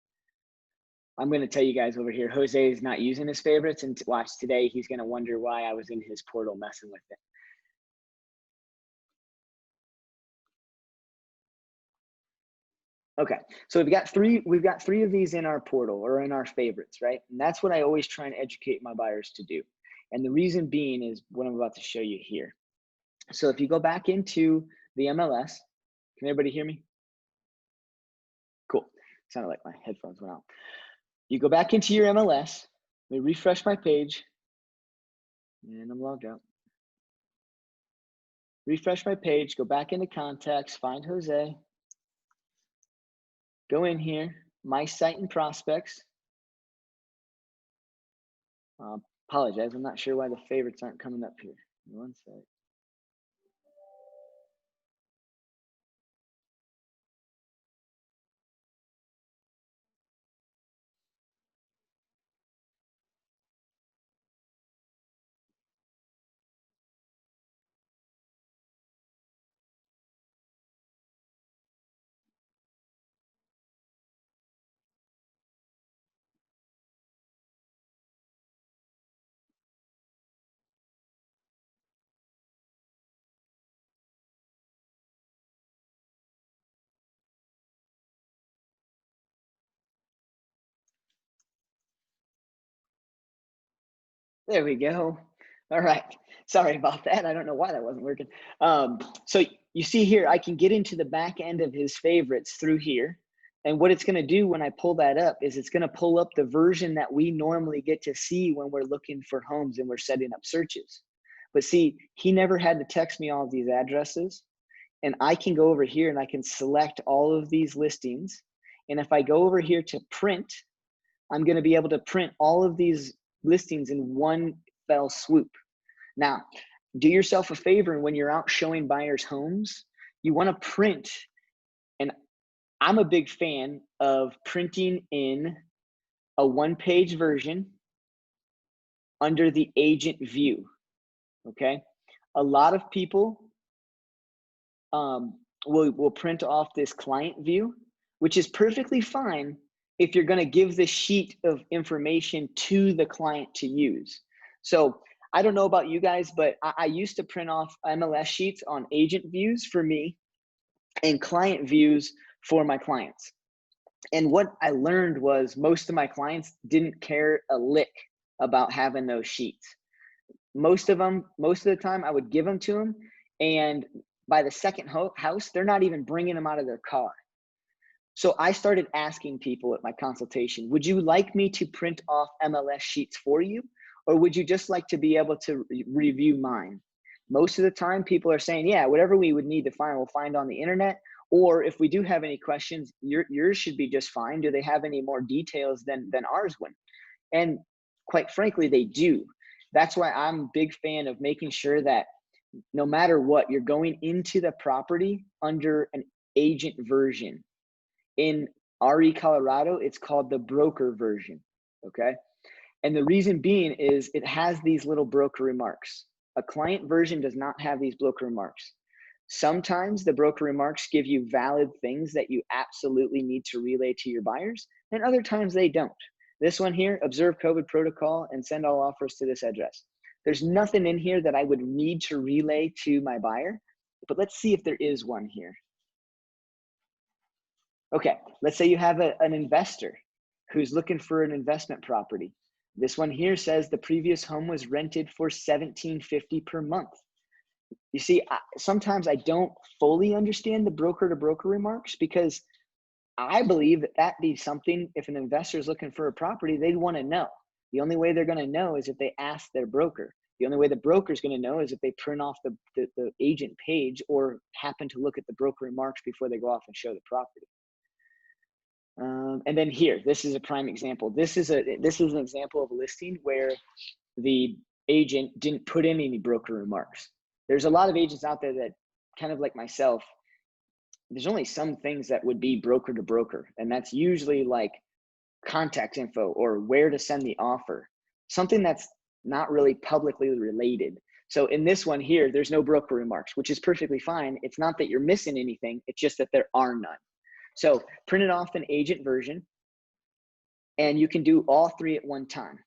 I'm going to tell you guys over here, Jose is not using his favorites, and watch today, he's going to wonder why I was in his portal messing with it. Okay, so we've got three of these in our portal or in our favorites, right? And that's what I always try and educate my buyers to do. And the reason being is what I'm about to show you here. So if you go back into the MLS, can everybody hear me? Cool. Sounded like my headphones went out. You go back into your MLS, let me refresh my page, and I'm logged out. Refresh my page, go back into contacts, find Jose, go in here, my site and prospects. Apologize, I'm not sure why the favorites aren't coming up here. One sec. There we go. All right. Sorry about that. I don't know why that wasn't working. So you see here, I can get into the back end of his favorites through here. And what it's going to do when I pull that up is it's going to pull up the version that we normally get to see when we're looking for homes and we're setting up searches. But see, he never had to text me all of these addresses. And I can go over here and I can select all of these listings. And if I go over here to print, I'm going to be able to print all of these listings in one fell swoop. Now, do yourself a favor, and when you're out showing buyers homes, you want to print, and I'm a big fan of printing in a one-page version under the agent view, okay? A lot of people will print off this client view, which is perfectly fine if you're going to give this sheet of information to the client to use. So I don't know about you guys, but I used to print off MLS sheets on agent views for me and client views for my clients. And what I learned was most of my clients didn't care a lick about having those sheets. Most of the time I would give them to them, and by the second house, they're not even bringing them out of their car. So I started asking people at my consultation, would you like me to print off MLS sheets for you? Or would you just like to be able to review mine? Most of the time people are saying, yeah, whatever we would need to find, we'll find on the internet. Or if we do have any questions, yours should be just fine. Do they have any more details than ours would? And quite frankly, they do. That's why I'm a big fan of making sure that no matter what, you're going into the property under an agent version. In RE Colorado, it's called the broker version, okay? And the reason being is it has these little broker remarks. A client version does not have these broker remarks. Sometimes the broker remarks give you valid things that you absolutely need to relay to your buyers, and other times they don't. This one here, observe COVID protocol and send all offers to this address. There's nothing in here that I would need to relay to my buyer, but let's see if there is one here. Okay, let's say you have an investor who's looking for an investment property. This one here says the previous home was rented for $1,750 per month. You see, sometimes I don't fully understand the broker to broker remarks, because I believe that that be something, if an investor is looking for a property, they'd want to know. The only way they're going to know is if they ask their broker. The only way the broker is going to know is if they print off the agent page or happen to look at the broker remarks before they go off and show the property. And then here, this is a prime example. This is an example of a listing where the agent didn't put in any broker remarks. There's a lot of agents out there that, kind of like myself, there's only some things that would be broker to broker, and that's usually like contact info or where to send the offer, something that's not really publicly related. So in this one here, there's no broker remarks, which is perfectly fine. It's not that you're missing anything, it's just that there are none. So print it off an agent version, and you can do all three at one time.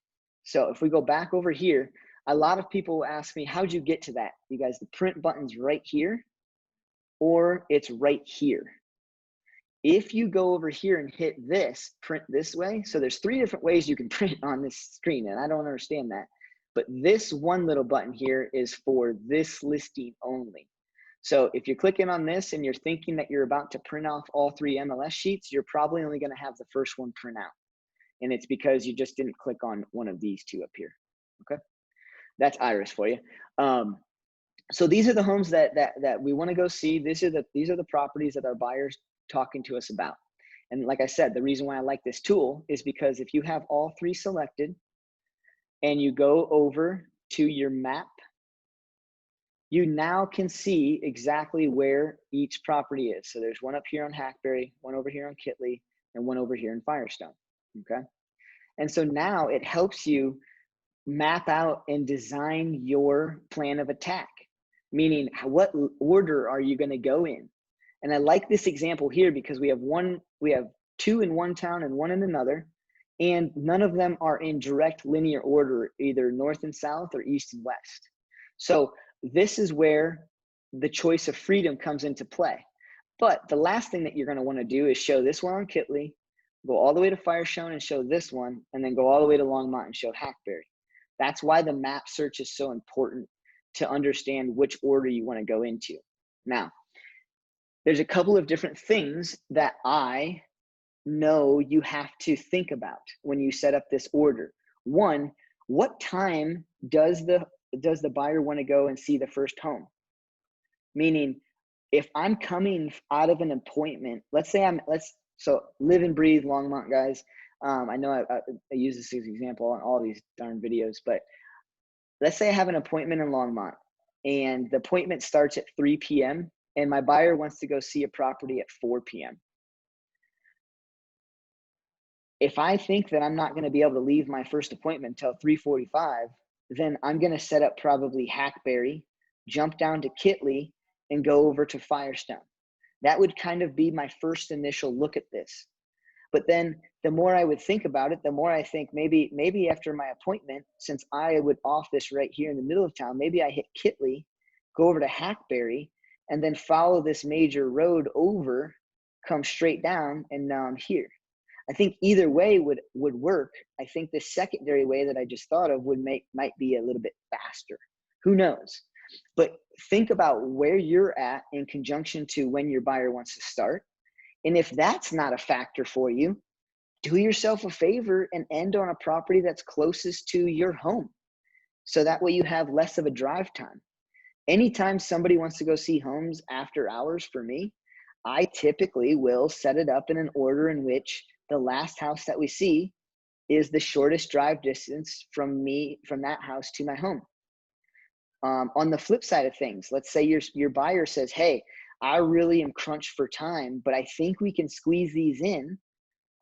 So if we go back over here, a lot of people ask me, how'd you get to that? You guys, the print button's right here, or it's right here. If you go over here and hit this, print this way, so there's three different ways you can print on this screen, and I don't understand that. But this one little button here is for this listing only. So if you're clicking on this and you're thinking that you're about to print off all three MLS sheets, you're probably only going to have the first one print out. And it's because you just didn't click on one of these two up here. Okay, that's Iris for you. So these are the homes that we want to go see. These are the properties that our buyers talking to us about. And like I said, the reason why I like this tool is because if you have all three selected and you go over to your map, you now can see exactly where each property is. So there's one up here on Hackberry, one over here on Kitley, and one over here in Firestone. Okay, and so now it helps you map out and design your plan of attack, meaning what order are you going to go in? And I like this example here because we have two in one town and one in another, and none of them are in direct linear order, either north and south or east and west. So this is where the choice of freedom comes into play. But the last thing that you're going to want to do is show this one on Kitley, go all the way to Firestone and show this one, and then go all the way to Longmont and show Hackberry. That's why the map search is so important, to understand which order you want to go into. Now, there's a couple of different things that I know you have to think about when you set up this order. One, what time does the buyer want to go and see the first home? Meaning, if I'm coming out of an appointment, let's say so live and breathe Longmont, guys. I know I use this as an example on all these darn videos, but let's say I have an appointment in Longmont and the appointment starts at 3 p.m. and my buyer wants to go see a property at 4 p.m. If I think that I'm not going to be able to leave my first appointment until 3:45, then I'm going to set up probably Hackberry, jump down to Kitley, and go over to Firestone. That would kind of be my first initial look at this. But then the more I would think about it, the more I think maybe after my appointment, since I would off this right here in the middle of town, maybe I hit Kitley, go over to Hackberry, and then follow this major road over, come straight down, and now I'm here. I think either way would work. I think the secondary way that I just thought of might be a little bit faster. Who knows? But think about where you're at in conjunction to when your buyer wants to start. And if that's not a factor for you, do yourself a favor and end on a property that's closest to your home. So that way you have less of a drive time. Anytime somebody wants to go see homes after hours, for me, I typically will set it up in an order in which the last house that we see is the shortest drive distance from that house to my home. On the flip side of things, let's say your buyer says, hey, I really am crunched for time, but I think we can squeeze these in.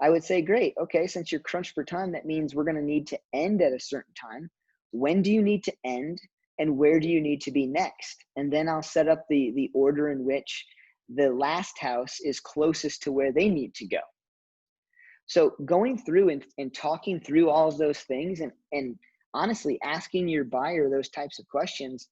I would say, great. Okay, since you're crunched for time, that means we're going to need to end at a certain time. When do you need to end, and where do you need to be next? And then I'll set up the order in which the last house is closest to where they need to go. So going through and talking through all of those things and honestly asking your buyer those types of questions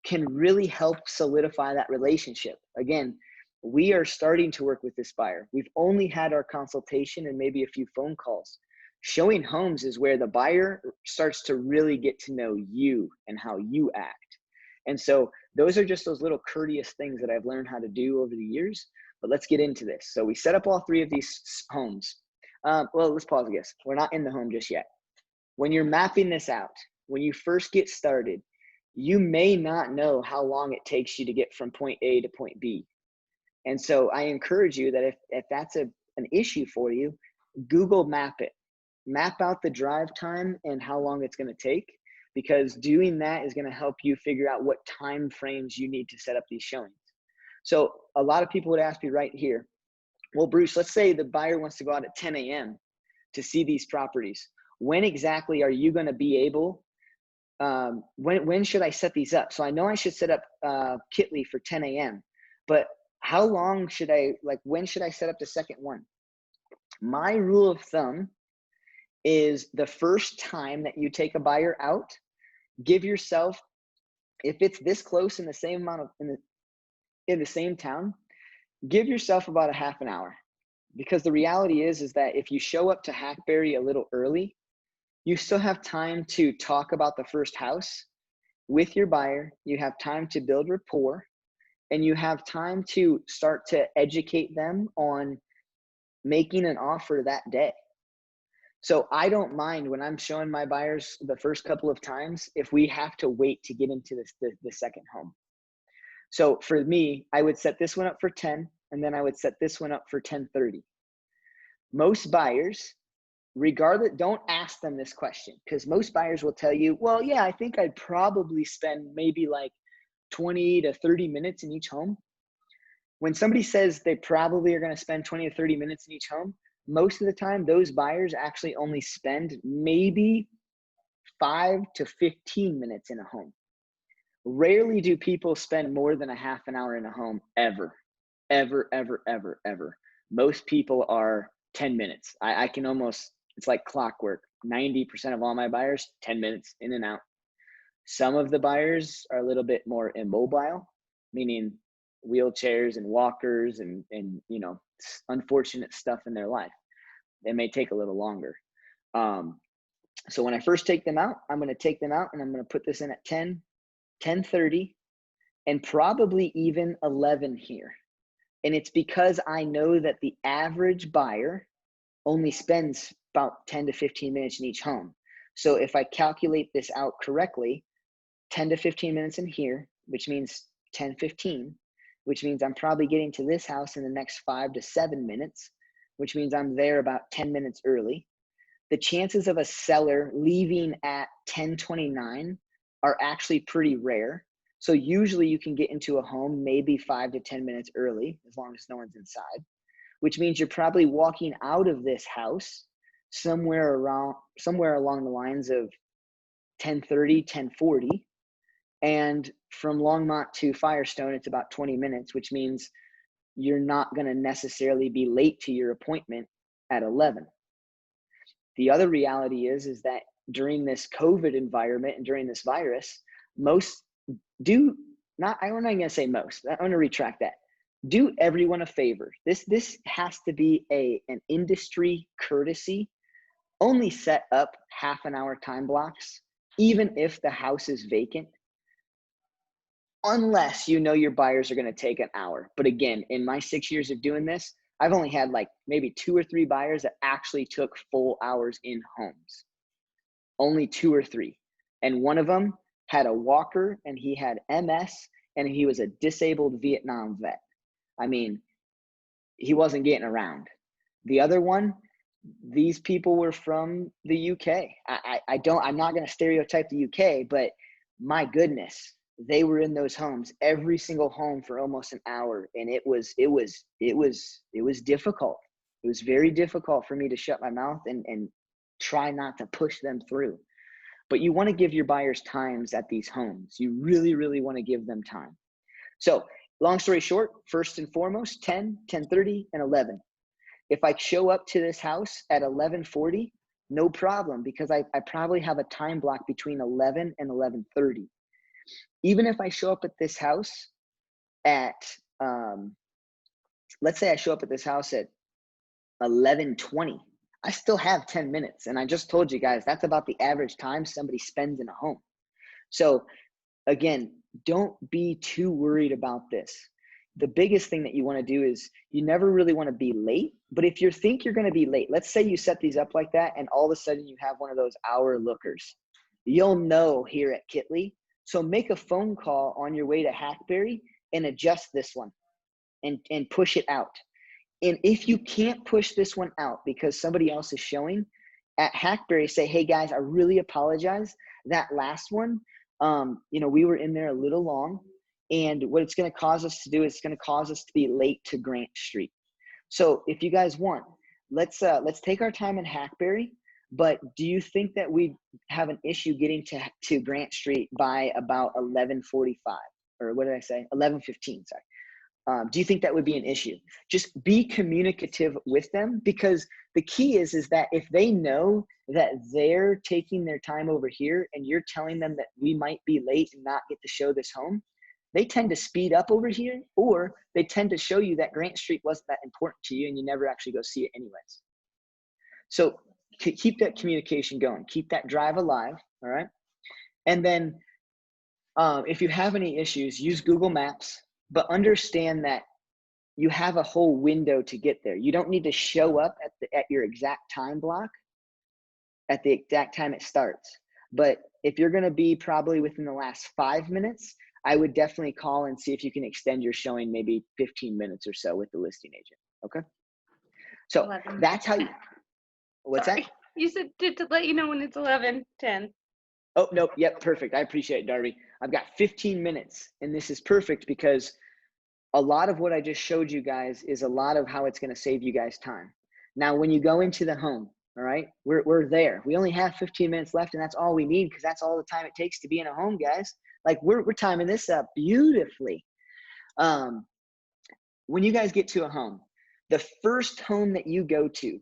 can really help solidify that relationship. Again, we are starting to work with this buyer. We've only had our consultation and maybe a few phone calls. Showing homes is where the buyer starts to really get to know you and how you act. And so those are just those little courteous things that I've learned how to do over the years. But let's get into this. So we set up all three of these homes. Well, let's pause, I guess. We're not in the home just yet. When you're mapping this out, when you first get started, you may not know how long it takes you to get from point A to point B. And so I encourage you that if that's an issue for you, Google map it. Map out the drive time and how long it's going to take, because doing that is going to help you figure out what time frames you need to set up these showings. So a lot of people would ask me right here, well, Bruce, let's say the buyer wants to go out at 10 a.m. to see these properties. When exactly are you going to be able, when should I set these up? So I know I should set up Kitley for 10 a.m., but how long should when should I set up the second one? My rule of thumb is the first time that you take a buyer out, give yourself, if it's this close in the same amount of, in the same town, give yourself about a half an hour. Because the reality is that if you show up to Hackberry a little early, you still have time to talk about the first house with your buyer. You have time to build rapport, and you have time to start to educate them on making an offer that day. So I don't mind when I'm showing my buyers the first couple of times if we have to wait to get into the second home. So for me, I would set this one up for 10, and then I would set this one up for 10:30. Most buyers, regardless, don't ask them this question, because most buyers will tell you, well, yeah, I think I'd probably spend maybe like 20 to 30 minutes in each home. When somebody says they probably are going to spend 20 to 30 minutes in each home, most of the time, those buyers actually only spend maybe 5 to 15 minutes in a home. Rarely do people spend more than a half an hour in a home ever. Most people are 10 minutes. I can almost, it's like clockwork. 90% of all my buyers, 10 minutes in and out. Some of the buyers are a little bit more immobile, meaning wheelchairs and walkers and unfortunate stuff in their life. They may take a little longer. So when I first take them out, I'm going to take them out and I'm going to put this in at 10, 10:30, and probably even 11 here. And it's because I know that the average buyer only spends about 10 to 15 minutes in each home. So if I calculate this out correctly, 10 to 15 minutes in here, which means 10:15, which means I'm probably getting to this house in the next 5 to 7 minutes, which means I'm there about 10 minutes early. The chances of a seller leaving at 10:29 are actually pretty rare. So usually you can get into a home maybe 5 to 10 minutes early, as long as no one's inside, which means you're probably walking out of this house somewhere along the lines of 10:30, 10:40. And from Longmont to Firestone, it's about 20 minutes, which means you're not going to necessarily be late to your appointment at 11. The other reality is that during this COVID environment and during this virus, most do not, I'm not going to say most, I'm going to retract that. Do everyone a favor. This has to be an industry courtesy. Only set up half an hour time blocks, even if the house is vacant, unless you know your buyers are going to take an hour. But again, in my 6 years of doing this, I've only had like maybe 2 or 3 buyers that actually took full hours in homes. Only 2 or 3. And one of them had a walker and he had MS and he was a disabled Vietnam vet. I mean, he wasn't getting around. The other one, these people were from the UK. I'm not going to stereotype the UK, but my goodness, they were in those homes, every single home for almost an hour. And it was difficult. It was very difficult for me to shut my mouth and try not to push them through. But you want to give your buyers times at these homes. You really, really want to give them time. So long story short, first and foremost, 10, 10:30, and 11. If I show up to this house at 11:40, no problem, because I probably have a time block between 11 and 11:30. Even if I show up at this house at, let's say I show up at this house at 11:20, I still have 10 minutes. And I just told you guys, that's about the average time somebody spends in a home. So again, don't be too worried about this. The biggest thing that you want to do is you never really want to be late. But if you think you're going to be late, let's say you set these up like that and all of a sudden you have one of those hour lookers. You'll know here at Kitley. So make a phone call on your way to Hackberry and adjust this one and push it out. And if you can't push this one out because somebody else is showing, at Hackberry, say, hey guys, I really apologize. That last one, we were in there a little long. And what it's going to cause us to do is it's going to cause us to be late to Grant Street. So if you guys want, let's take our time in Hackberry. But do you think that we have an issue getting to Grant Street by about 11:45? Or what did I say? 11:15, sorry. Do you think that would be an issue? Just be communicative with them, because the key is that if they know that they're taking their time over here and you're telling them that we might be late and not get to show this home, they tend to speed up over here, or they tend to show you that Grant Street wasn't that important to you and you never actually go see it anyways. So keep that communication going. Keep that drive alive, all right? And then if you have any issues, use Google Maps, but understand that you have a whole window to get there. You don't need to show up at your exact time block at the exact time it starts. But if you're going to be probably within the last 5 minutes, I would definitely call and see if you can extend your showing maybe 15 minutes or so with the listing agent. Okay. So 11. that's how you, what's Sorry. that? You said to let you know when it's 11:10. Oh, no. Yep. Perfect. I appreciate it, Darby. I've got 15 minutes and this is perfect because a lot of what I just showed you guys is a lot of how it's going to save you guys time. Now, when you go into the home, all right, we're there. We only have 15 minutes left and that's all we need, because that's all the time it takes to be in a home, guys. Like we're timing this up beautifully. When you guys get to a home, the first home that you go to,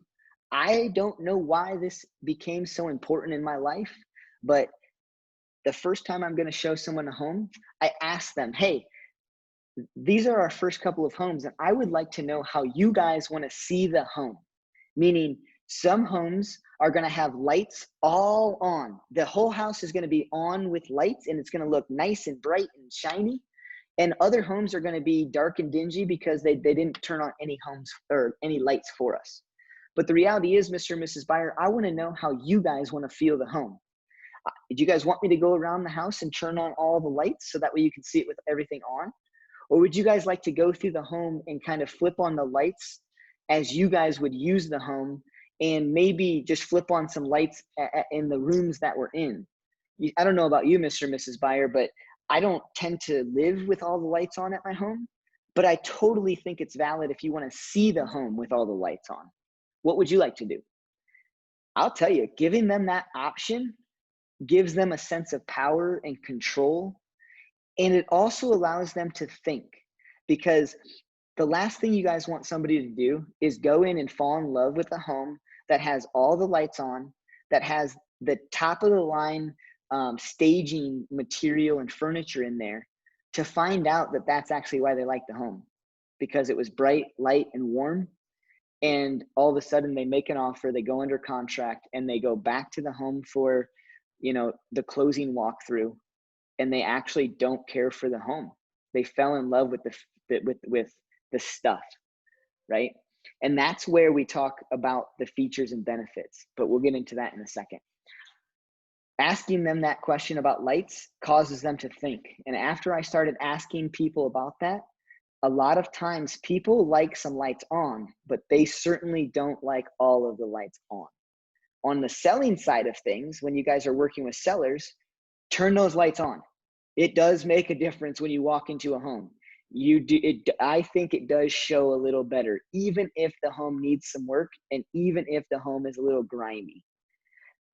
I don't know why this became so important in my life, but the first time I'm going to show someone a home, I ask them, hey, these are our first couple of homes, and I would like to know how you guys want to see the home. Meaning, some homes are going to have lights all on. The whole house is going to be on with lights, and it's going to look nice and bright and shiny. And other homes are going to be dark and dingy because they didn't turn on any homes or any lights for us. But the reality is, Mr. and Mrs. Buyer, I want to know how you guys want to feel the home. Did you guys want me to go around the house and turn on all the lights so that way you can see it with everything on? Or would you guys like to go through the home and kind of flip on the lights as you guys would use the home, and maybe just flip on some lights in the rooms that we're in? I don't know about you, Mr. and Mrs. Buyer, but I don't tend to live with all the lights on at my home. But I totally think it's valid if you want to see the home with all the lights on. What would you like to do? I'll tell you, giving them that option gives them a sense of power and control. And it also allows them to think, because the last thing you guys want somebody to do is go in and fall in love with a home that has all the lights on, that has the top of the line staging material and furniture in there, to find out that that's actually why they like the home, because it was bright, light, and warm. And all of a sudden they make an offer, they go under contract, and they go back to the home for, the closing walkthrough. And they actually don't care for the home. They fell in love with the stuff, right? And that's where we talk about the features and benefits, but we'll get into that in a second. Asking them that question about lights causes them to think. And after I started asking people about that, a lot of times people like some lights on, but they certainly don't like all of the lights on. On the selling side of things, when you guys are working with sellers, turn those lights on. It does make a difference when you walk into a home. I think it does show a little better, even if the home needs some work and even if the home is a little grimy.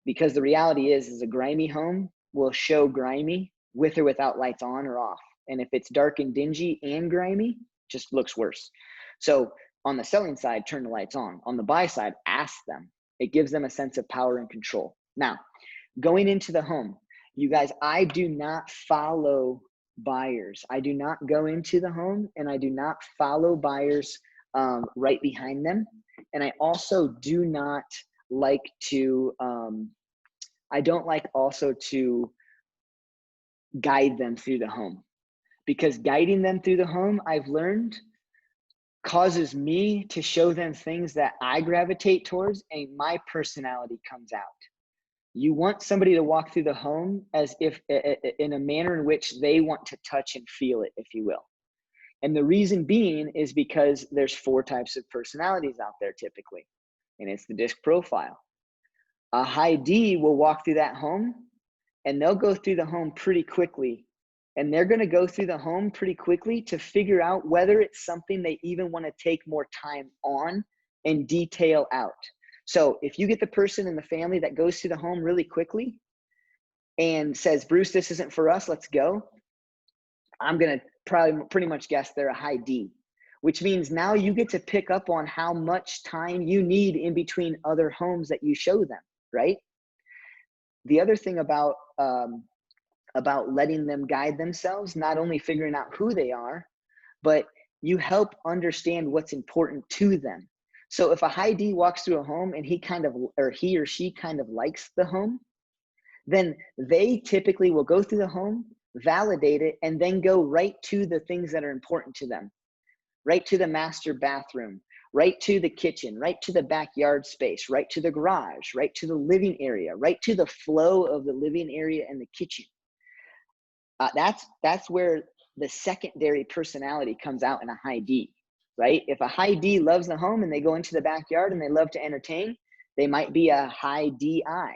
Because the reality is a grimy home will show grimy with or without lights on or off. And if it's dark and dingy and grimy, just looks worse. So on the selling side, turn the lights on. On the buy side, ask them. It gives them a sense of power and control. Now, going into the home, you guys, I do not follow buyers. I do not go into the home and I do not follow buyers right behind them. And I also do not like to, I don't like also to guide them through the home, because guiding them through the home, I've learned, causes me to show them things that I gravitate towards and my personality comes out. You want somebody to walk through the home as if in a manner in which they want to touch and feel it, if you will. And the reason being is because there's 4 types of personalities out there typically, and it's the disc profile. A high D will walk through that home and they'll go through the home pretty quickly. And they're going to go through the home pretty quickly to figure out whether it's something they even want to take more time on and detail out. So if you get the person in the family that goes through the home really quickly and says, Bruce, this isn't for us, let's go, I'm going to probably pretty much guess they're a high D, which means now you get to pick up on how much time you need in between other homes that you show them, right? The other thing about letting them guide themselves, not only figuring out who they are, but you help understand what's important to them. So if a high D walks through a home and he or she kind of likes the home, then they typically will go through the home, validate it, and then go right to the things that are important to them, right to the master bathroom, right to the kitchen, right to the backyard space, right to the garage, right to the living area, right to the flow of the living area and the kitchen. That's where the secondary personality comes out in a high D, right? If a high D loves the home and they go into the backyard and they love to entertain, they might be a high DI,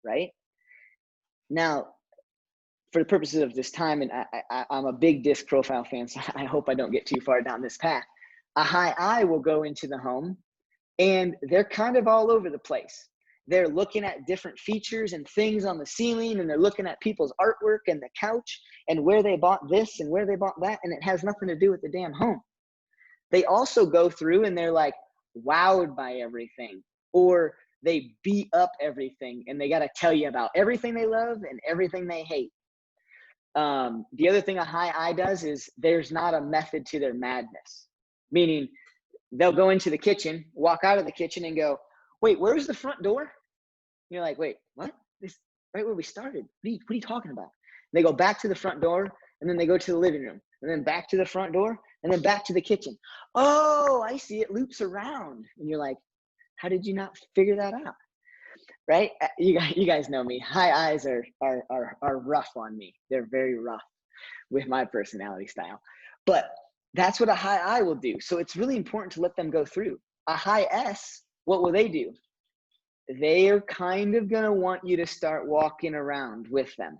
right? Now, for the purposes of this time, and I'm a big disc profile fan, so I hope I don't get too far down this path. A high I will go into the home and they're kind of all over the place. They're looking at different features and things on the ceiling, and they're looking at people's artwork and the couch and where they bought this and where they bought that, and it has nothing to do with the damn home. They also go through and they're like wowed by everything, or they beat up everything and they got to tell you about everything they love and everything they hate. The other thing a high I does is there's not a method to their madness, meaning they'll go into the kitchen, walk out of the kitchen and go, wait, where's the front door? And you're like, wait, what? This right where we started. What are you talking about? And they go back to the front door, and then they go to the living room, and then back to the front door, and then back to the kitchen. Oh, I see, it loops around. And you're like, how did you not figure that out? Right? You guys know me. High eyes are rough on me. They're very rough with my personality style. But that's what a high I will do. So it's really important to let them go through. A high S, what will they do? They are kind of going to want you to start walking around with them.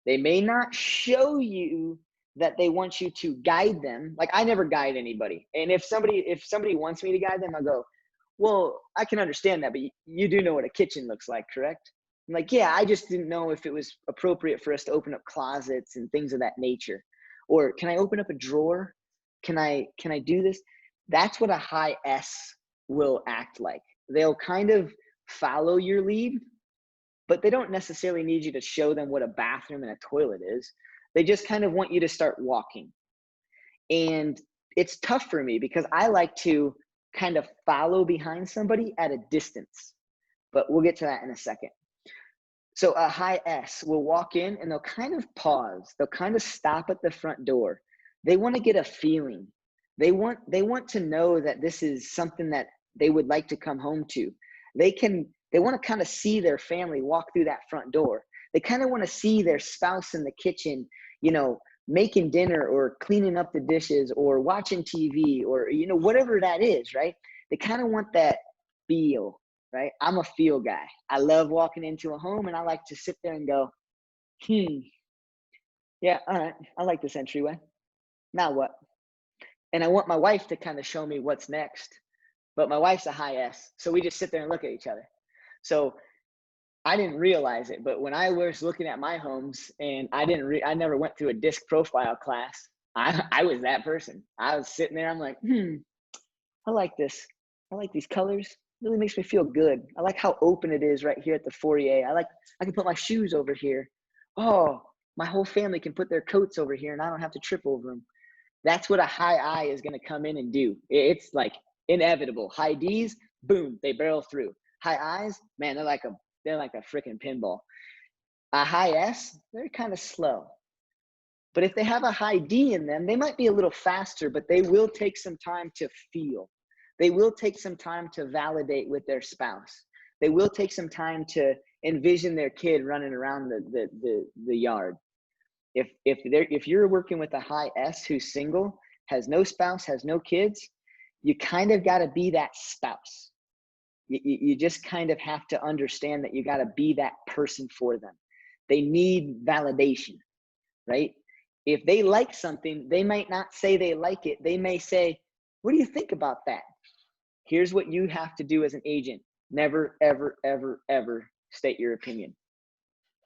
They may not show you that they want you to guide them. Like, I never guide anybody. And if somebody wants me to guide them, I'll go, well, I can understand that, but you do know what a kitchen looks like, correct? I'm like, yeah, I just didn't know if it was appropriate for us to open up closets and things of that nature. Or can I open up a drawer? Can I do this? That's what a high S will act like. They'll kind of follow your lead, but they don't necessarily need you to show them what a bathroom and a toilet is. They just kind of want you to start walking. And it's tough for me because I like to kind of follow behind somebody at a distance, but we'll get to that in a second. So a high S will walk in and they'll kind of pause. They'll kind of stop at the front door. They want to get a feeling. They want to know that this is something that they would like to come home to. They want to kind of see their family walk through that front door. They kind of want to see their spouse in the kitchen, making dinner or cleaning up the dishes or watching TV or, whatever that is, right? They kind of want that feel, right? I'm a feel guy. I love walking into a home and I like to sit there and go, yeah, all right. I like this entryway. Now what? And I want my wife to kind of show me what's next, but my wife's a high S. So we just sit there and look at each other. So I didn't realize it, but when I was looking at my homes and I never went through a disc profile class, I was that person. I was sitting there, I'm like, I like this. I like these colors. It really makes me feel good. I like how open it is right here at the foyer. I can put my shoes over here. Oh, my whole family can put their coats over here and I don't have to trip over them. That's what a high I is going to come in and do. It's like inevitable. High Ds, boom, they barrel through. High I's, man, they're like a freaking pinball. A high S, they're kind of slow. But if they have a high D in them, they might be a little faster, but they will take some time to feel. They will take some time to validate with their spouse. They will take some time to envision their kid running around the yard. If you're working with a high S who's single, has no spouse, has no kids, you kind of got to be that spouse. You just kind of have to understand that you got to be that person for them. They need validation, right? If they like something, they might not say they like it. They may say, what do you think about that? Here's what you have to do as an agent. Never, ever, ever, ever state your opinion.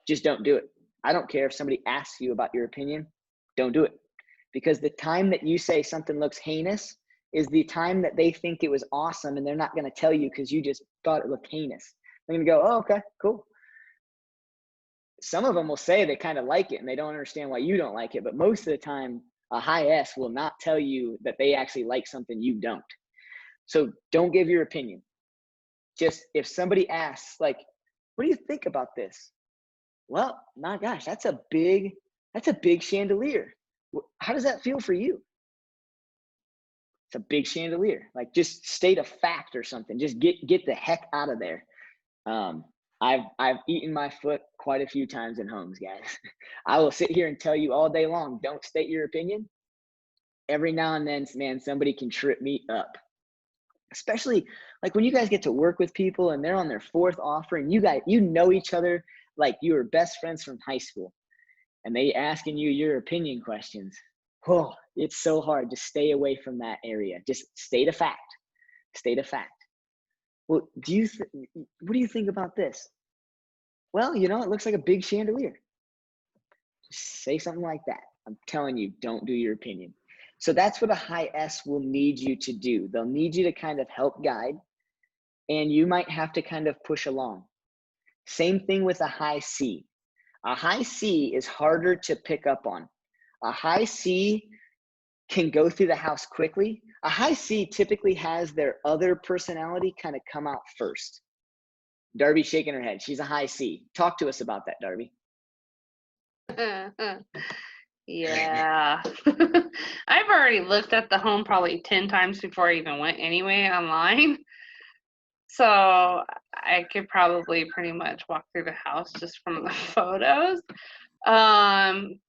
Just don't do it. I don't care if somebody asks you about your opinion. Don't do it. Because the time that you say something looks heinous is the time that they think it was awesome, and they're not going to tell you because you just thought it looked heinous. They're going to go, oh, okay, cool. Some of them will say they kind of like it and they don't understand why you don't like it. But most of the time, a high S will not tell you that they actually like something you don't. So don't give your opinion. Just if somebody asks, like, what do you think about this? Well, my gosh, that's a big chandelier. How does that feel for you? It's a big chandelier. Like, just state a fact or something. Just get the heck out of there. I've eaten my foot quite a few times in homes, guys. I will sit here and tell you all day long, don't state your opinion. Every now and then, man, somebody can trip me up. Especially like when you guys get to work with people and they're on their fourth offer and you know each other like you were best friends from high school, and they asking you your opinion questions. Oh, it's so hard to stay away from that area. Just state a fact. State a fact. Well, what do you think about this? Well, it looks like a big chandelier. Just say something like that. I'm telling you, don't do your opinion. So that's what a high S will need you to do. They'll need you to kind of help guide, and you might have to kind of push along. Same thing with a high C. A high C is harder to pick up on. A high C can go through the house quickly. A high C typically has their other personality kind of come out first. Darby's shaking her head. She's a high C. Talk to us about that, Darby. Yeah. I've already looked at the home probably 10 times before I even went anyway online. So I could probably pretty much walk through the house just from the photos. But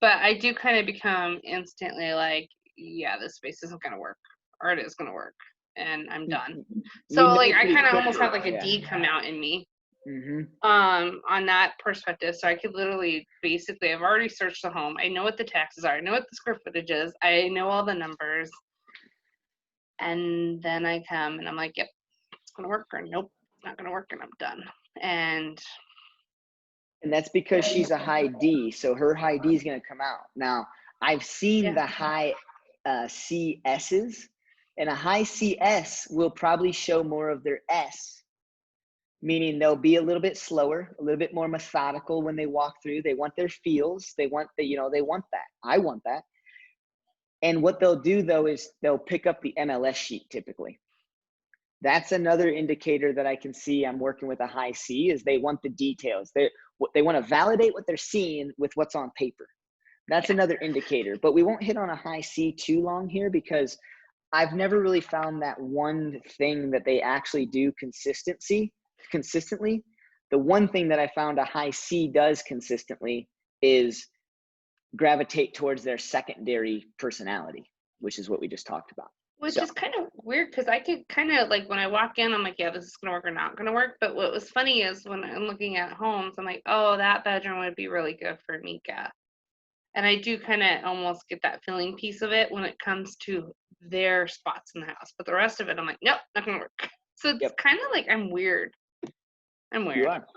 I do kind of become instantly like, yeah, this space isn't going to work, or it is going to work, and I'm done. So like I kind of almost have like a D come out in me. On that perspective. So I could literally basically, I've already searched the home. I know what the taxes are. I know what the square footage is. I know all the numbers. And then I come and I'm like, yep, it's going to work, or nope, it's not going to work, and I'm done. And that's because she's a high D. So her high D is going to come out. Now, I've seen the high CSs, and a high CS will probably show more of their S, meaning they'll be a little bit slower, a little bit more methodical when they walk through. They want their feels. They want they want that. I want that. And what they'll do though is they'll pick up the MLS sheet typically. That's another indicator that I can see I'm working with a high C is they want the details. They want to validate what they're seeing with what's on paper. That's another indicator, but we won't hit on a high C too long here because I've never really found that one thing that they actually do consistently. The one thing that I found a high C does consistently is gravitate towards their secondary personality, which is what we just talked about. Which is kind of weird because I could kind of like when I walk in, I'm like, yeah, this is going to work or not going to work. But what was funny is when I'm looking at homes, I'm like, oh, that bedroom would be really good for Mika. And I do kind of almost get that feeling piece of it when it comes to their spots in the house. But the rest of it, I'm like, nope, not going to work. So it's kind of like I'm weird. You are.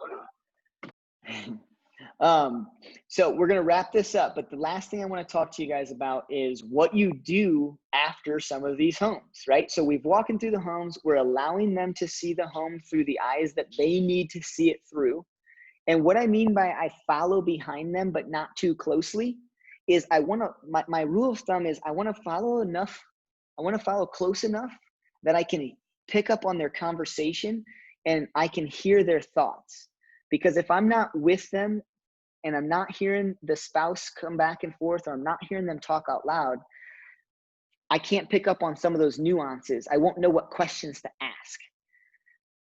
So we're going to wrap this up, but the last thing I want to talk to you guys about is what you do after some of these homes, right? So we've walking through the homes, we're allowing them to see the home through the eyes that they need to see it through. And what I mean by I follow behind them, but not too closely, is my rule of thumb is I want to follow close enough that I can pick up on their conversation and I can hear their thoughts. Because if I'm not with them and I'm not hearing the spouse come back and forth, or I'm not hearing them talk out loud, I can't pick up on some of those nuances. I won't know what questions to ask.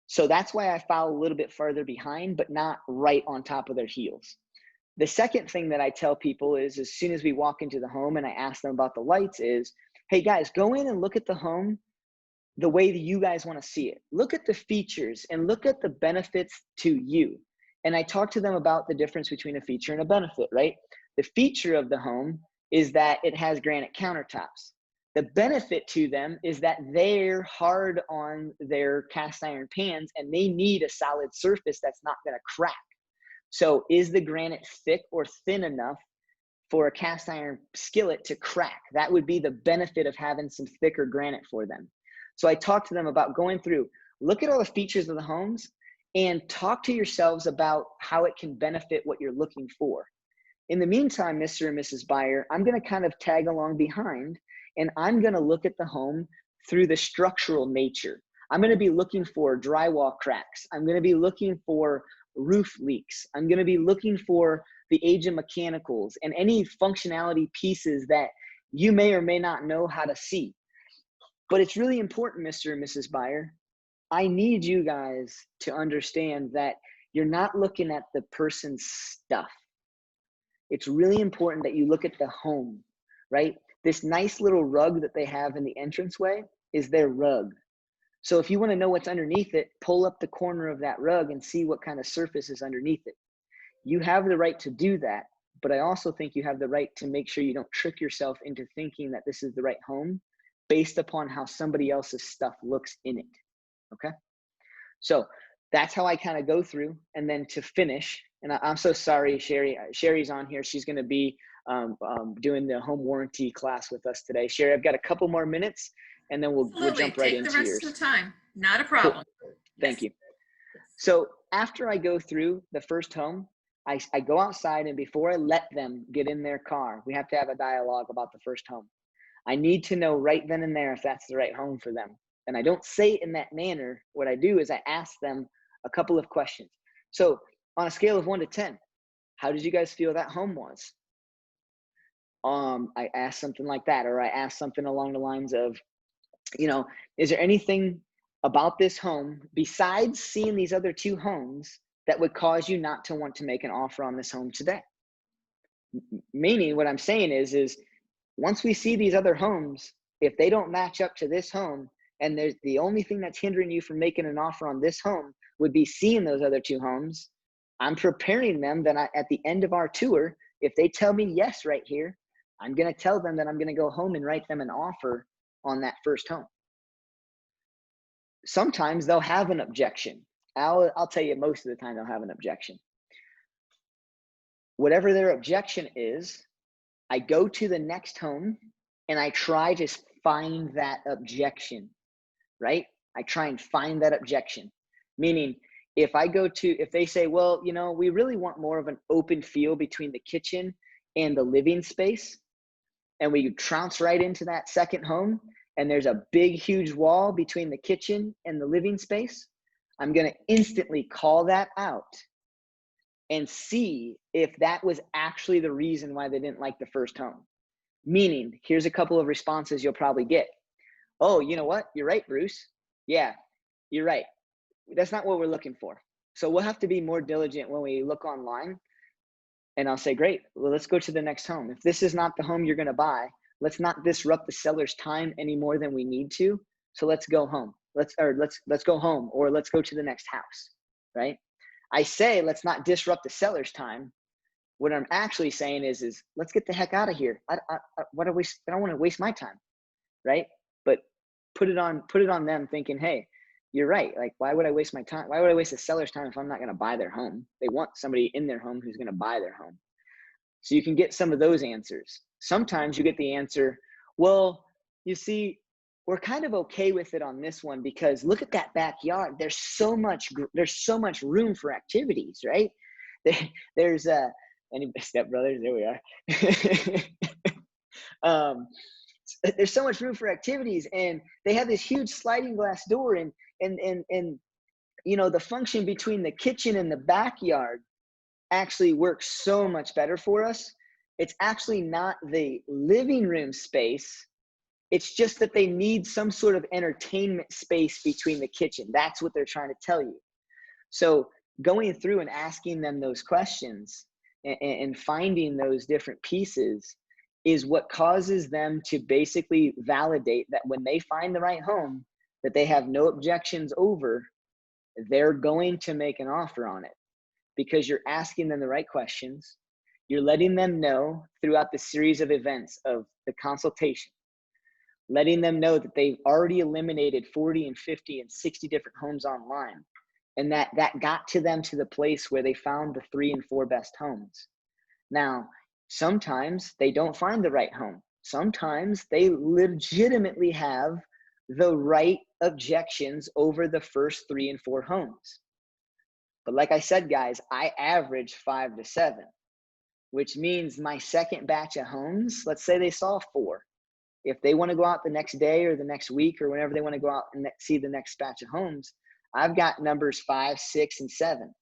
So that's why I fall a little bit further behind, but not right on top of their heels. The second thing that I tell people is, as soon as we walk into the home and I ask them about the lights, is, hey guys, go in and look at the home the way that you guys want to see it. Look at the features and look at the benefits to you. And I talk to them about the difference between a feature and a benefit, right? The feature of the home is that it has granite countertops. The benefit to them is that they're hard on their cast iron pans and they need a solid surface that's not going to crack. So is the granite thick or thin enough for a cast iron skillet to crack? That would be the benefit of having some thicker granite for them. So I talk to them about going through, look at all the features of the homes and talk to yourselves about how it can benefit what you're looking for. In the meantime, Mr. and Mrs. Buyer, I'm going to kind of tag along behind, and I'm going to look at the home through the structural nature. I'm going to be looking for drywall cracks. I'm going to be looking for roof leaks. I'm going to be looking for the age of mechanicals and any functionality pieces that you may or may not know how to see. But it's really important, Mr. and Mrs. Buyer. I need you guys to understand that you're not looking at the person's stuff. It's really important that you look at the home, right? This nice little rug that they have in the entranceway is their rug. So if you want to know what's underneath it, pull up the corner of that rug and see what kind of surface is underneath it. You have the right to do that, but I also think you have the right to make sure you don't trick yourself into thinking that this is the right home based upon how somebody else's stuff looks in it, okay? So that's how I kind of go through. And then to finish, and I'm so sorry, Sherry. Sherry's on here. She's going to be doing the home warranty class with us today. Sherry, I've got a couple more minutes, and then we'll jump right into yours. Take the rest of the time. Not a problem. Cool. Thank you. So after I go through the first home, I go outside, and before I let them get in their car, we have to have a dialogue about the first home. I need to know right then and there if that's the right home for them. And I don't say it in that manner. What I do is I ask them a couple of questions. So on a scale of 1 to 10, how did you guys feel that home was? I asked something like that, or I asked something along the lines of, is there anything about this home besides seeing these other two homes that would cause you not to want to make an offer on this home today? Meaning what I'm saying is once we see these other homes, if they don't match up to this home, and there's the only thing that's hindering you from making an offer on this home would be seeing those other two homes, I'm preparing them that at the end of our tour, if they tell me yes right here, I'm going to tell them that I'm going to go home and write them an offer on that first home. Sometimes they'll have an objection. I'll tell you, most of the time they'll have an objection. Whatever their objection is, I go to the next home and I try to find that objection, right? I try and find that objection. Meaning, if they say, well, we really want more of an open feel between the kitchen and the living space, and we trounce right into that second home, and there's a big, huge wall between the kitchen and the living space, I'm going to instantly call that out and see if that was actually the reason why they didn't like the first home. Meaning, here's a couple of responses you'll probably get. Oh, you know what? You're right, Bruce. Yeah, you're right. That's not what we're looking for. So we'll have to be more diligent when we look online. And I'll say, great, well, let's go to the next home. If this is not the home you're going to buy, let's not disrupt the seller's time any more than we need to. So let's go home. Let's go home, or let's go to the next house, right? I say, let's not disrupt the seller's time. What I'm actually saying is let's get the heck out of here. I don't want to waste my time, right? But put it on them thinking, hey, you're right. Like, why would I waste my time? Why would I waste the seller's time if I'm not going to buy their home? They want somebody in their home who's going to buy their home. So you can get some of those answers. Sometimes you get the answer, well, you see, we're kind of okay with it on this one because look at that backyard. There's so much room for activities, right? There's any stepbrothers, there we are. There's so much room for activities, and they have this huge sliding glass door, and you know, the function between the kitchen and the backyard actually works so much better for us. It's actually not the living room space. It's just that they need some sort of entertainment space between the kitchen. That's what they're trying to tell you. So going through and asking them those questions and finding those different pieces is what causes them to basically validate that when they find the right home that they have no objections over, they're going to make an offer on it, because you're asking them the right questions. You're letting them know throughout the series of events of the consultation, letting them know that they've already eliminated 40 and 50 and 60 different homes online, and that got to them to the place where they found the 3 and 4 best homes. Now, sometimes they don't find the right home. Sometimes they legitimately have the right objections over the first 3 and 4 homes. But like I said, guys, I average 5 to 7, which means my second batch of homes, let's say they saw 4. If they want to go out the next day or the next week or whenever they want to go out and see the next batch of homes, I've got numbers 5, 6, and 7.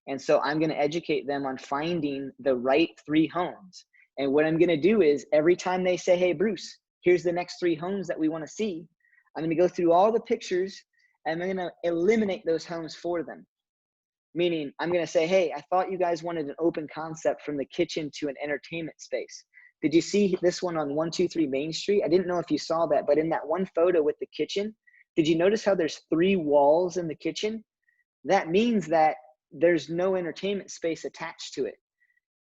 And so I'm going to educate them on finding the right 3 homes. And what I'm going to do is every time they say, hey, Bruce, here's the next 3 homes that we want to see, I'm going to go through all the pictures and I'm going to eliminate those homes for them. Meaning I'm going to say, hey, I thought you guys wanted an open concept from the kitchen to an entertainment space. Did you see this one on 123 Main Street? I didn't know if you saw that, but in that one photo with the kitchen, did you notice how there's 3 walls in the kitchen? That means that there's no entertainment space attached to it.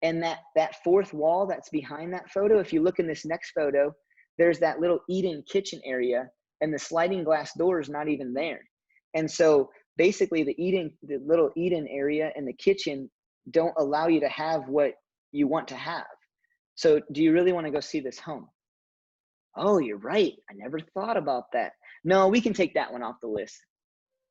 And that 4th wall that's behind that photo, if you look in this next photo, there's that little eat-in kitchen area, and the sliding glass door is not even there. And so basically the little eat-in area and the kitchen don't allow you to have what you want to have. So do you really want to go see this home? Oh, you're right. I never thought about that. No, we can take that one off the list.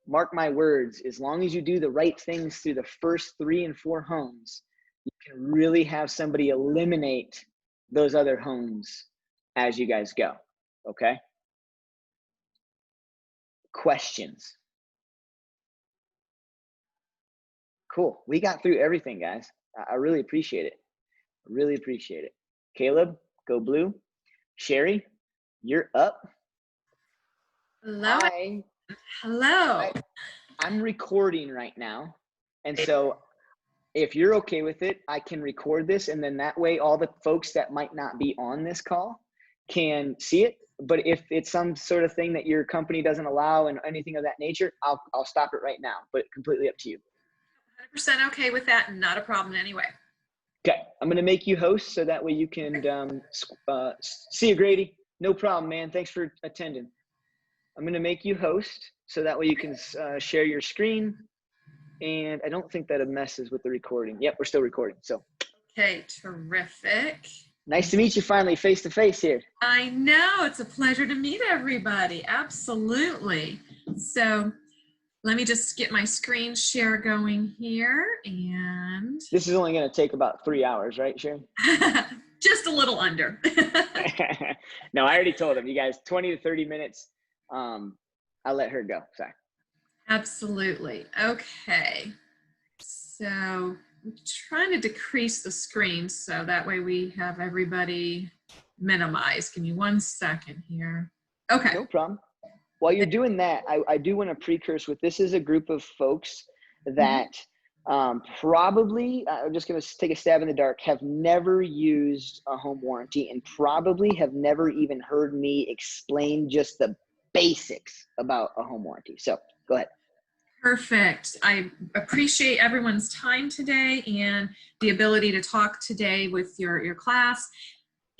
Mark my words, as long as you do the right things through the first 3 and 4 homes, you can really have somebody eliminate those other homes as you guys go. Okay? Questions? Cool. We got through everything, guys. I really appreciate it. I really appreciate it. Caleb, go blue. Sherry, you're up. Hello. Hello. I'm recording right now. And so if you're okay with it, I can record this. And then that way, all the folks that might not be on this call can see it. But if it's some sort of thing that your company doesn't allow and anything of that nature, I'll stop it right now, but completely up to you. 100% okay with that. Not a problem anyway. Okay. I'm going to make you host so that way you can see you, Grady. No problem, man. Thanks for attending. I'm going to make you host so that way you can share your screen. And I don't think that it messes with the recording. Yep, we're still recording. So. Okay, terrific. Nice to meet you finally face to face here. I know, it's a pleasure to meet everybody. Absolutely. So let me just get my screen share going here, and this is only going to take about 3 hours, right, Sharon? Just a little under. No, I already told him, you guys, 20 to 30 minutes. I'll let her go. Sorry. Absolutely. Okay. So I'm trying to decrease the screen so that way we have everybody minimized. Give me 1 second here. Okay. No problem. While you're doing that, I do want to precurse with, this is a group of folks that probably, I'm just going to take a stab in the dark, have never used a home warranty and probably have never even heard me explain just the basics about a home warranty. So go ahead. Perfect. I appreciate everyone's time today and the ability to talk today with your class.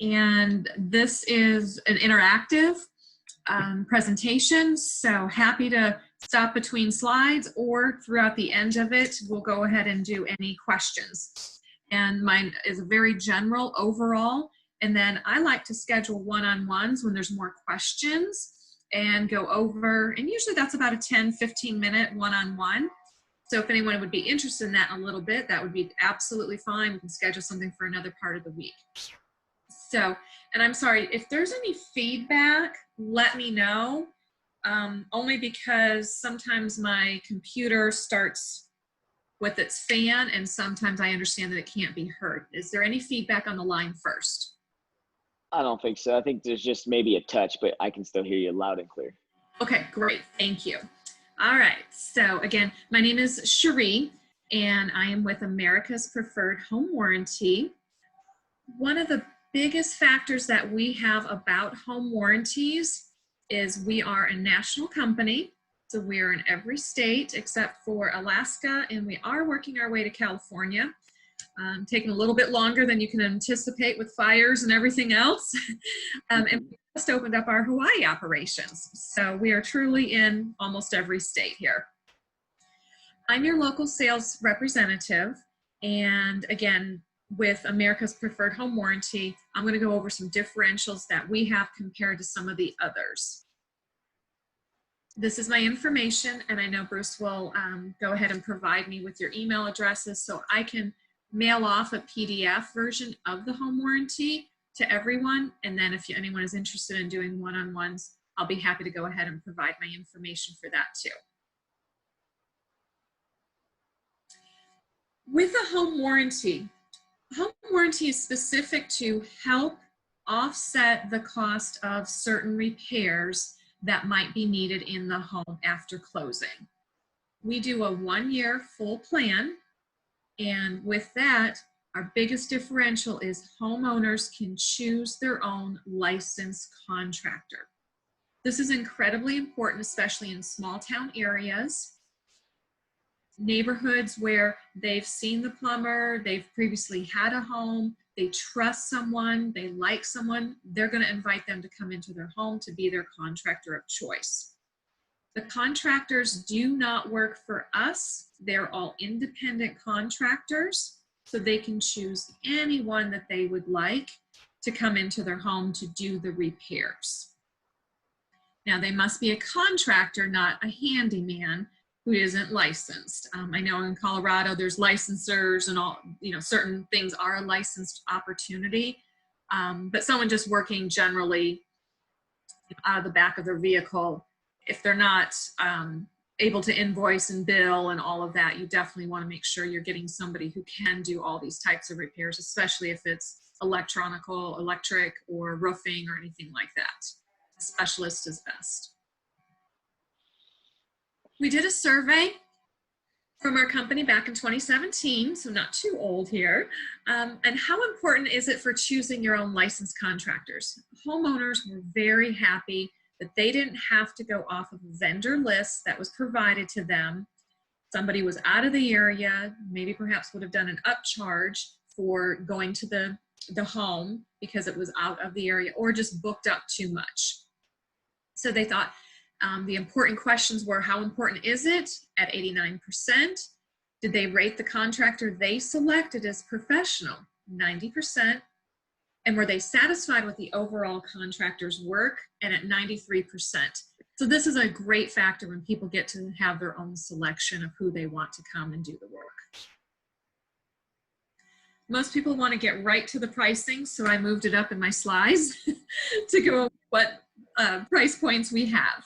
And this is an interactive presentation, so happy to stop between slides or throughout the end of it, we'll go ahead and do any questions. And mine is a very general overall, and then I like to schedule one-on-ones when there's more questions and go over, and usually that's about a 10-15 minute one-on-one. So if anyone would be interested in that a little bit, that would be absolutely fine. We can schedule something for another part of the week. So, and I'm sorry, if there's any feedback, let me know. only because sometimes my computer starts with its fan and sometimes I understand that it can't be heard. Is there any feedback on the line first? I don't think so. I think there's just maybe a touch, but I can still hear you loud and clear. Okay, great. Thank you. All right. So again, my name is Cherie, and I am with America's Preferred Home Warranty. One of the biggest factors that we have about home warranties is we are a national company. So we're in every state except for Alaska, and we are working our way to California. Taking a little bit longer than you can anticipate with fires and everything else. And we just opened up our Hawaii operations. So we are truly in almost every state here. I'm your local sales representative. And again, with America's Preferred Home Warranty, I'm going to go over some differentials that we have compared to some of the others. This is my information, and I know Bruce will go ahead and provide me with your email addresses so I can mail off a PDF version of the home warranty to everyone. And then if anyone is interested in doing one-on-ones, I'll be happy to go ahead and provide my information for that too. With a home warranty is specific to help offset the cost of certain repairs that might be needed in the home after closing. We do a 1-year full plan, and with that, our biggest differential is homeowners can choose their own licensed contractor. This is incredibly important, especially in small town areas, neighborhoods where they've seen the plumber, they've previously had a home, they trust someone, they like someone, they're going to invite them to come into their home to be their contractor of choice. The contractors do not work for us. They're all independent contractors, so they can choose anyone that they would like to come into their home to do the repairs. Now, they must be a contractor, not a handyman who isn't licensed. I know in Colorado there's licensors and all, certain things are a licensed opportunity, but someone just working generally out of the back of their vehicle, if they're not able to invoice and bill and all of that, you definitely want to make sure you're getting somebody who can do all these types of repairs, especially if it's electric, or roofing or anything like that. A specialist is best. We did a survey from our company back in 2017, so not too old here. And how important is it for choosing your own licensed contractors? Homeowners were very happy that they didn't have to go off of a vendor list that was provided to them. Somebody was out of the area, maybe perhaps would have done an upcharge for going to the home because it was out of the area, or just booked up too much. So they thought the important questions were, how important is it at 89%? Did they rate the contractor they selected as professional? 90%. And were they satisfied with the overall contractor's work? And at 93%. So this is a great factor when people get to have their own selection of who they want to come and do the work. Most people want to get right to the pricing, so I moved it up in my slides to go over what price points we have.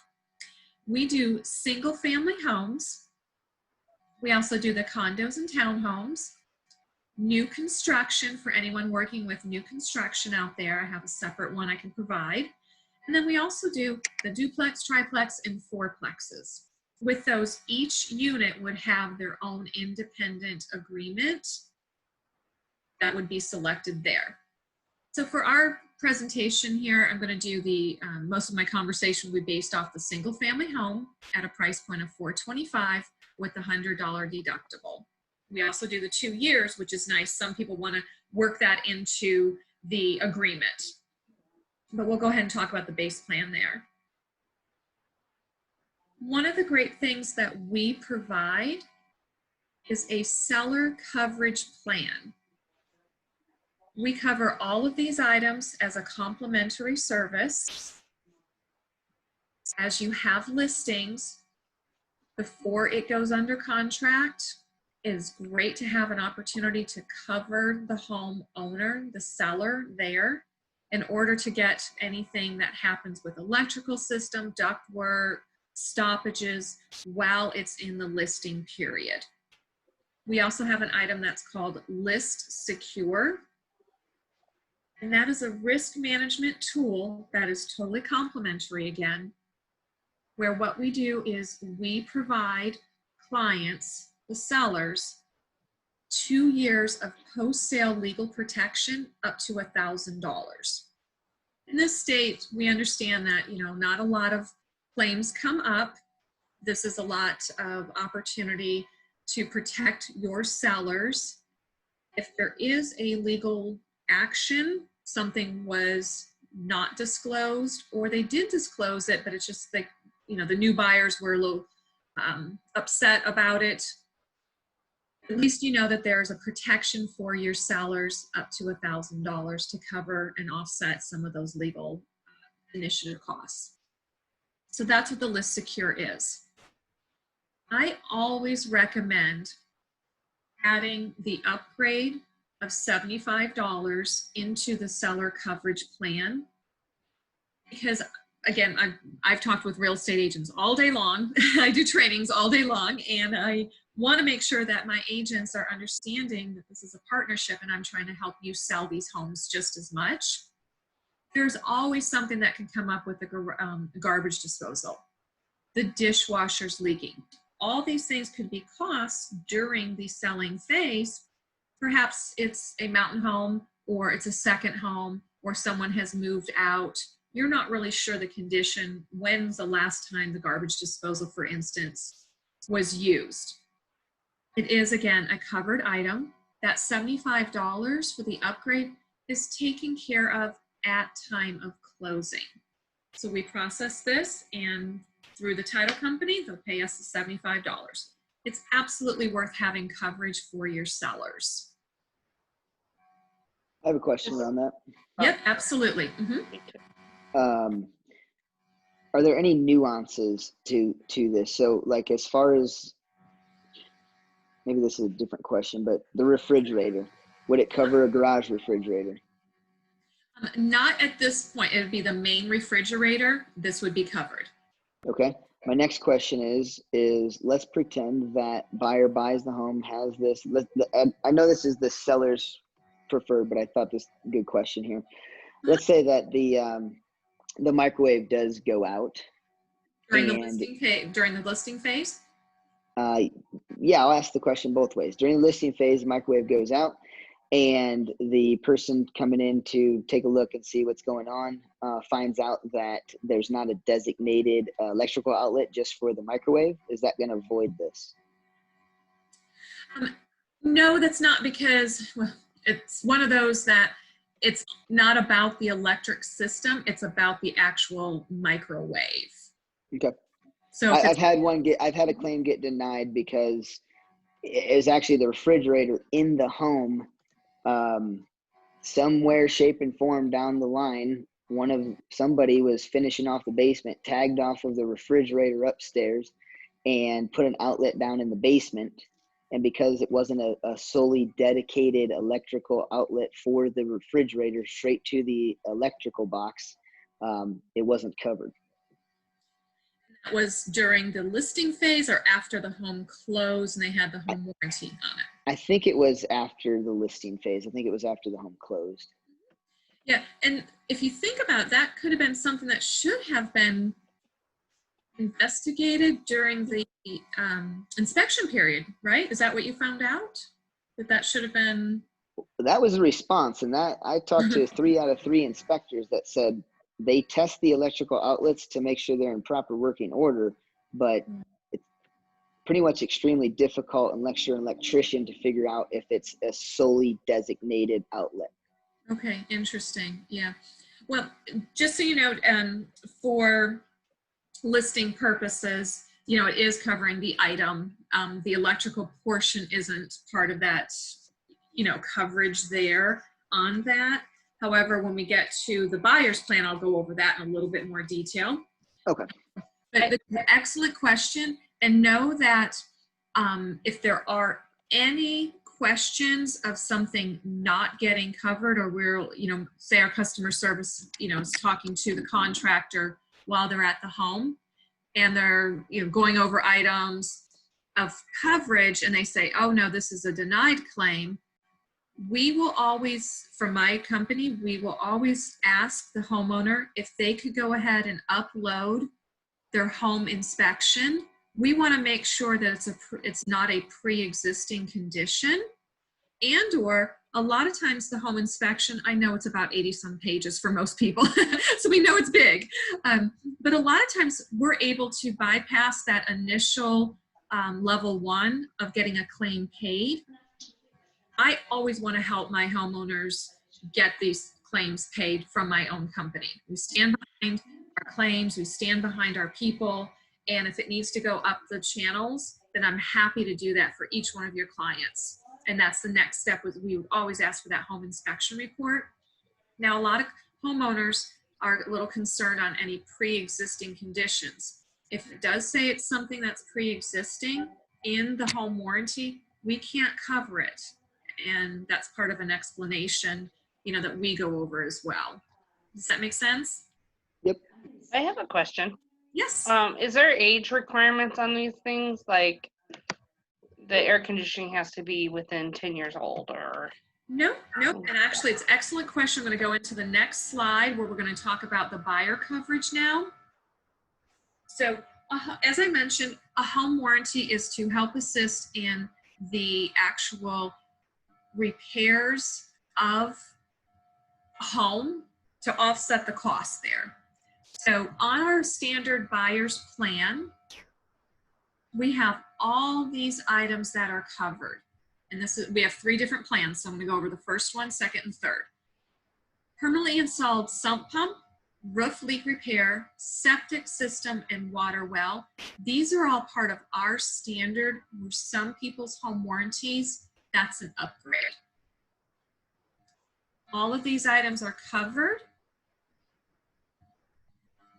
We do single family homes. We also do the condos and townhomes. New construction for anyone working with new construction out there. I have a separate one I can provide. And then we also do the duplex, triplex, and fourplexes. With those, each unit would have their own independent agreement that would be selected there. So for our presentation here, I'm going to do the most of my conversation will be based off the single family home at a price point of $425 with a $100 deductible. We also do the 2 years, which is nice. Some people want to work that into the agreement, but we'll go ahead and talk about the base plan there. One of the great things that we provide is a seller coverage plan. We cover all of these items as a complimentary service. As you have listings, before it goes under contract, it is great to have an opportunity to cover the homeowner, the seller there, in order to get anything that happens with electrical system, ductwork, stoppages while it's in the listing period. We also have an item that's called List Secure. And that is a risk management tool that is totally complimentary again, where what we do is we provide clients, the sellers, 2 years of post-sale legal protection up to $1,000. In this state, we understand that, not a lot of claims come up. This is a lot of opportunity to protect your sellers. If there is a legal action, something was not disclosed, or they did disclose it, but it's just like, the new buyers were a little upset about it. At least you know that there's a protection for your sellers up to $1,000 to cover and offset some of those legal initiative costs. So that's what the List Secure is. I always recommend adding the upgrade of $75 into the seller coverage plan, because again, I've talked with real estate agents all day long. I do trainings all day long, and I want to make sure that my agents are understanding that this is a partnership and I'm trying to help you sell these homes just as much. There's always something that can come up with the garbage disposal, the dishwasher's leaking. All these things could be costs during the selling phase. Perhaps it's a mountain home, or it's a second home, or someone has moved out. You're not really sure the condition. When's the last time the garbage disposal, for instance, was used? It is, again, a covered item. That $75 for the upgrade is taken care of at time of closing. So we process this, and through the title company, they'll pay us the $75. It's absolutely worth having coverage for your sellers. I have a question around that. Yep, absolutely. Are there any nuances to this? So, like, as far as, maybe this is a different question, but the refrigerator, would it cover a garage refrigerator? Not at this point. It would be the main refrigerator. This would be covered. Okay. My next question is let's pretend that buyer buys the home, has this. I know this is the seller's preferred, but I thought this was a good question here. Let's say that the microwave does go out during the listing phase. Yeah, I'll ask the question both ways. During the listing phase, the microwave goes out, and the person coming in to take a look and see what's going on finds out that there's not a designated electrical outlet just for the microwave. Is that going to avoid this? No, that's not, because it's one of those that it's not about the electric system. It's about the actual microwave. Okay. So I've had a claim get denied because it was actually the refrigerator in the home. Somewhere, shape, and form down the line, somebody was finishing off the basement, tagged off of the refrigerator upstairs, and put an outlet down in the basement. And because it wasn't a solely dedicated electrical outlet for the refrigerator straight to the electrical box, it wasn't covered. That was during the listing phase or after the home closed and they had the home warranty on it? I think it was after the listing phase. I think it was after the home closed. Yeah, and if you think about it, that could have been something that should have been investigated during the inspection period, right? Is that what you found out? That should have been? That was a response, and that I talked to 3 out of 3 inspectors that said they test the electrical outlets to make sure they're in proper working order, but it's pretty much extremely difficult unless you're an electrician to figure out if it's a solely designated outlet. Okay, interesting. Yeah. Well, just so you know, for listing purposes, it is covering the item. The electrical portion isn't part of that, coverage there on that. However, when we get to the buyer's plan, I'll go over that in a little bit more detail. Okay. But the excellent question, and know that if there are any questions of something not getting covered, or we're, say our customer service, is talking to the contractor while they're at the home and they're, going over items of coverage and they say, oh no, this is a denied claim. We will always, from my company, we will always ask the homeowner if they could go ahead and upload their home inspection. We want to make sure that it's not a pre-existing condition, and or a lot of times the home inspection, I know it's about 80 some pages for most people, so we know it's big. But a lot of times we're able to bypass that initial level 1 of getting a claim paid. I always want to help my homeowners get these claims paid from my own company. We stand behind our claims, we stand behind our people, and if it needs to go up the channels, then I'm happy to do that for each one of your clients. And that's the next step. We would always ask for that home inspection report. Now, a lot of homeowners are a little concerned on any pre-existing conditions. If it does say it's something that's pre-existing in the home warranty, we can't cover it. And that's part of an explanation, that we go over as well. Does that make sense? Yep. I have a question. Yes. Is there age requirements on these things? Like the air conditioning has to be within 10 years old, or? Nope. And actually, it's an excellent question. I'm going to go into the next slide where we're going to talk about the buyer coverage now. So as I mentioned, a home warranty is to help assist in the actual repairs of a home to offset the cost there. So on our standard buyer's plan, we have all these items that are covered. And we have 3 different plans. So I'm going to go over the first one, second, and third. Permanently installed sump pump, roof leak repair, septic system, and water well. These are all part of our standard. For some people's home warranties, that's an upgrade. All of these items are covered.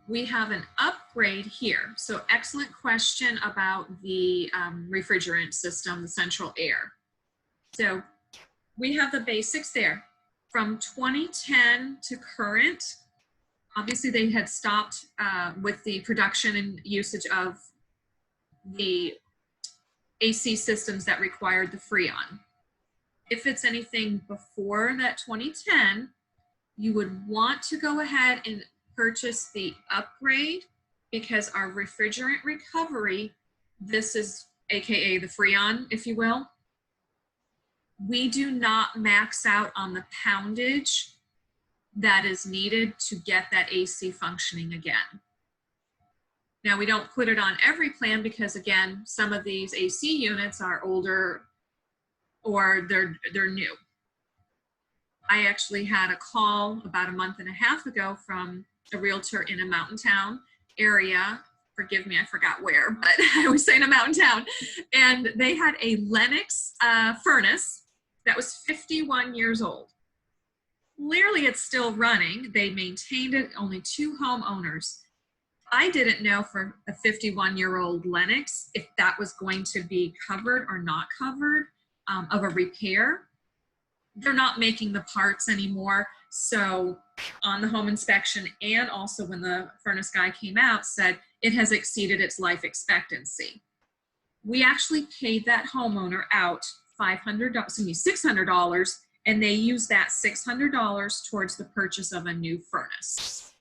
We have an upgrade here. So excellent question about the refrigerant system, the central air. So we have the basics there. From 2010 to current, obviously they had stopped with the production and usage of the AC systems that required the Freon. If it's anything before that 2010, you would want to go ahead and purchase the upgrade, because our refrigerant recovery, this is AKA the Freon, if you will, we do not max out on the poundage that is needed to get that AC functioning again. Now, we don't put it on every plan because, again, some of these AC units are older or they're new. I actually had a call about a month and a half ago from a realtor in a mountain town area. Forgive me, I forgot where, but I always say in a mountain town. And they had a Lennox furnace that was 51 years old. Clearly it's still running. They maintained it, only 2 homeowners. I didn't know for a 51-year-old Lennox if that was going to be covered or not covered of a repair. They're not making the parts anymore. So on the home inspection, and also when the furnace guy came out, said it has exceeded its life expectancy. We actually paid that homeowner out $600, and they used that $600 towards the purchase of a new furnace.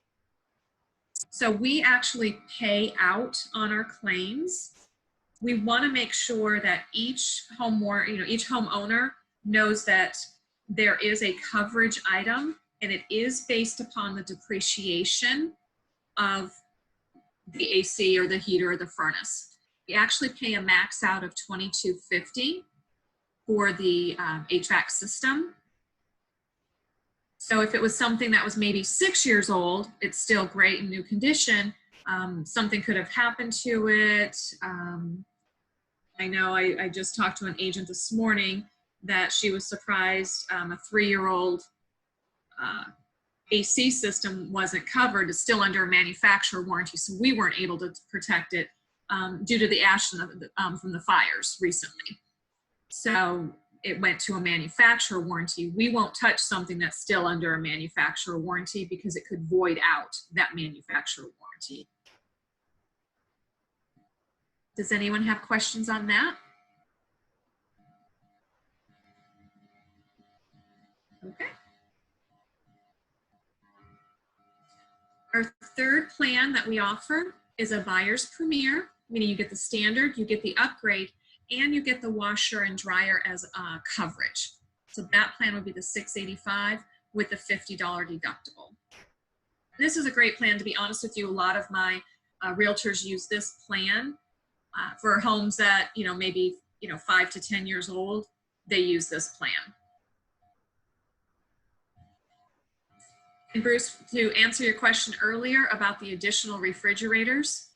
So we actually pay out on our claims. We want to make sure that each homeowner knows that there is a coverage item, and it is based upon the depreciation of the AC or the heater or the furnace. We actually pay a max out of $22.50 for the HVAC system. So if it was something that was maybe 6 years old, it's still great in new condition. Something could have happened to it. I know I just talked to an agent this morning that she was surprised a 3-year-old AC system wasn't covered. It's still under a manufacturer warranty, so we weren't able to protect it due to the ash from the fires recently. So it went to a manufacturer warranty, we won't touch something that's still under a manufacturer warranty because it could void out that manufacturer warranty. Does anyone have questions on that? Okay. Our third plan that we offer is a buyer's premier, meaning you get the standard, you get the upgrade, and you get the washer and dryer as coverage. So that plan would be the $685 with the $50 deductible. This is a great plan, to be honest with you. A lot of my realtors use this plan for homes that, maybe, 5 to 10 years old. They use this plan. And Bruce, to answer your question earlier about the additional refrigerators,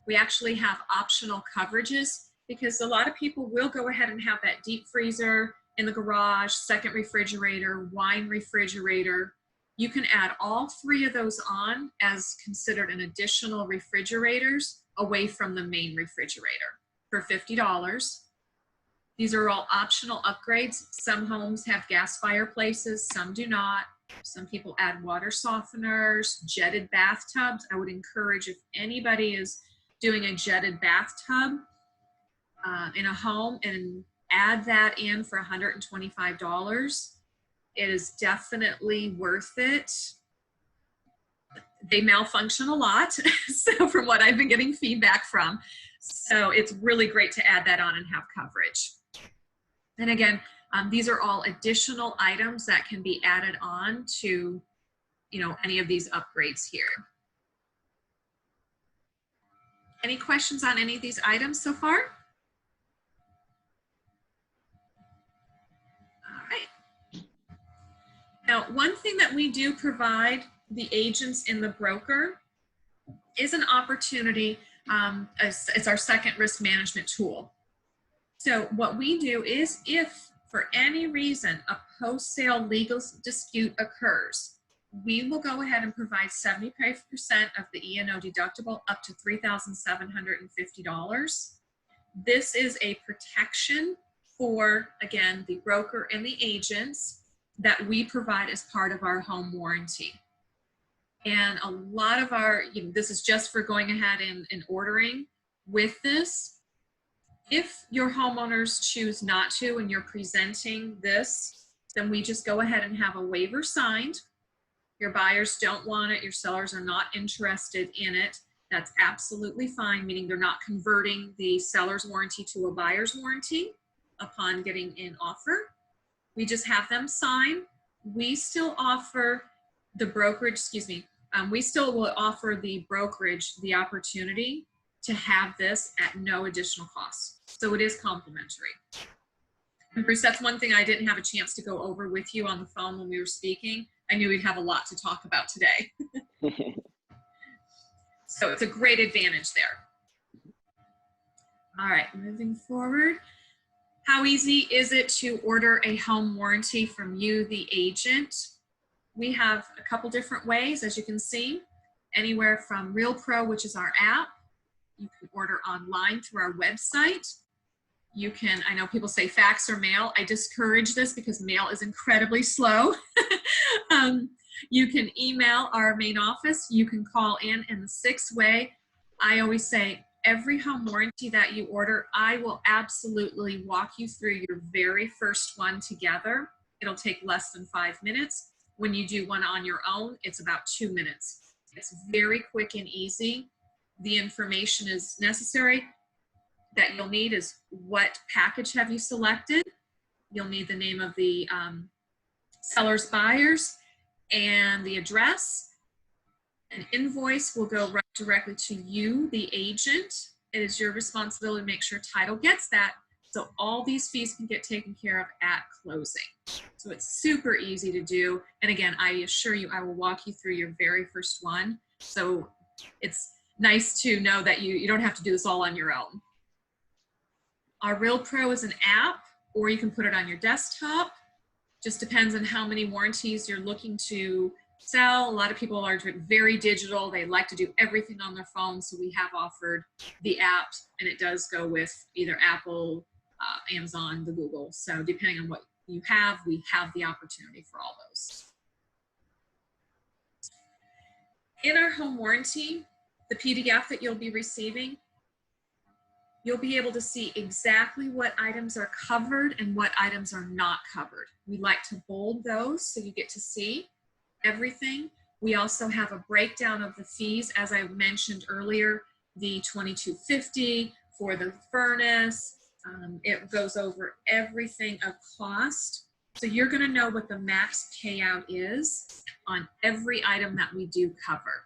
we actually have optional coverages because a lot of people will go ahead and have that deep freezer in the garage, second refrigerator, wine refrigerator. You can add all three of those on as considered an additional refrigerators away from the main refrigerator for $50. These are all optional upgrades. Some homes have gas fireplaces, some do not. Some people add water softeners, jetted bathtubs. I would encourage, if anybody is doing a jetted bathtub in a home, and add that in for $125. It is definitely worth it. They malfunction a lot, so from what I've been getting feedback from. So it's really great to add that on and have coverage. And again, these are all additional items that can be added on to, any of these upgrades here. Any questions on any of these items so far? All right. Now, one thing that we do provide the agents and the broker is an opportunity. It's our second risk management tool. So what we do is, if for any reason a post-sale legal dispute occurs, we will go ahead and provide 75% of the E&O deductible up to $3,750. This is a protection for, again, the broker and the agents that we provide as part of our home warranty. And a lot of our, this is just for going ahead and ordering with this. If your homeowners choose not to and you're presenting this, then we just go ahead and have a waiver signed. Your buyers don't want it, your sellers are not interested in it. That's absolutely fine, meaning they're not converting the seller's warranty to a buyer's warranty upon getting an offer. We just have them sign. We still offer the brokerage, we still will offer the brokerage the opportunity to have this at no additional cost. So it is complimentary. And Bruce, that's one thing I didn't have a chance to go over with you on the phone when we were speaking. I knew we'd have a lot to talk about today. So it's a great advantage there. All right, moving forward. How easy is it to order a home warranty from you, the agent? We have a couple different ways, as you can see, anywhere from Real Pro, which is our app. You can order online through our website. You can, I know people say fax or mail. I discourage this because mail is incredibly slow. You can email our main office. You can call in the sixth way. I always say, every home warranty that you order, I will absolutely walk you through your very first one together. It'll take less than 5 minutes. When you do one on your own, it's about 2 minutes. It's very quick and easy. The information is necessary that you'll need is what package have you selected. You'll need the name of the seller's buyers and the address. An invoice will go right directly to you, the agent. It is your responsibility to make sure title gets that. So all these fees can get taken care of at closing. So it's super easy to do. And again, I assure you, I will walk you through your very first one. So it's nice to know that you don't have to do this all on your own. Our Real Pro is an app, or you can put it on your desktop. Just depends on how many warranties you're looking to sell. A lot of people are very digital. They like to do everything on their phone. So we have offered the app, and it does go with either Apple Amazon, the Google. So depending on what you have, we have the opportunity for all those. In our home warranty, the PDF that you'll be receiving, you'll be able to see exactly what items are covered and what items are not covered. We like to bold those so you get to see everything. We also have a breakdown of the fees, as I mentioned earlier, the $22.50 for the furnace. It goes over everything of cost. So you're going to know what the max payout is on every item that we do cover.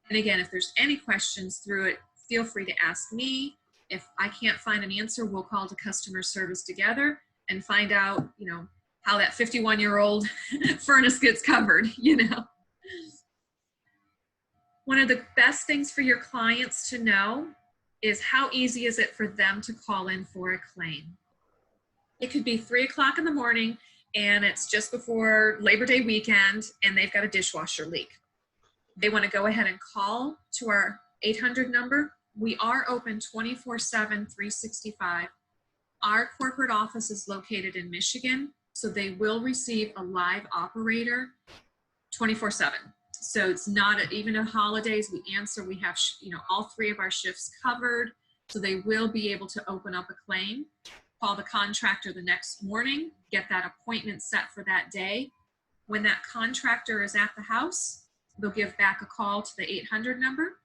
And again, if there's any questions through it, feel free to ask me. If I can't find an answer, we'll call to customer service together and find out, you know, how that 51-year-old furnace gets covered, you know. One of the best things for your clients to know is how easy is it for them to call in for a claim. It could be 3 o'clock in the morning and it's just before Labor Day weekend and they've got a dishwasher leak. They want to go ahead and call to our 800 number. We are open 24/7, 365. Our corporate office is located in Michigan, so they will receive a live operator 24/7. So it's not, even on holidays, we answer, we have, you know, all 3 of our shifts covered. So they will be able to open up a claim, call the contractor the next morning, get that appointment set for that day. When that contractor is at the house, they'll give back a call to the 800 number.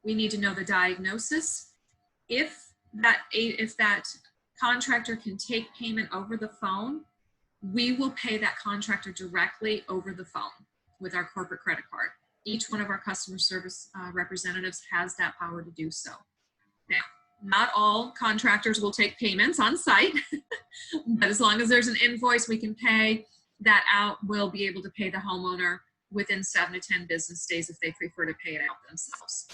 We need to know the diagnosis. If that contractor can take payment over the phone, we will pay that contractor directly over the phone with our corporate credit card. Each one of our customer service representatives has that power to do so. Now, not all contractors will take payments on site, but as long as there's an invoice we can pay that out, we'll be able to pay the homeowner within 7 to 10 business days if they prefer to pay it out themselves.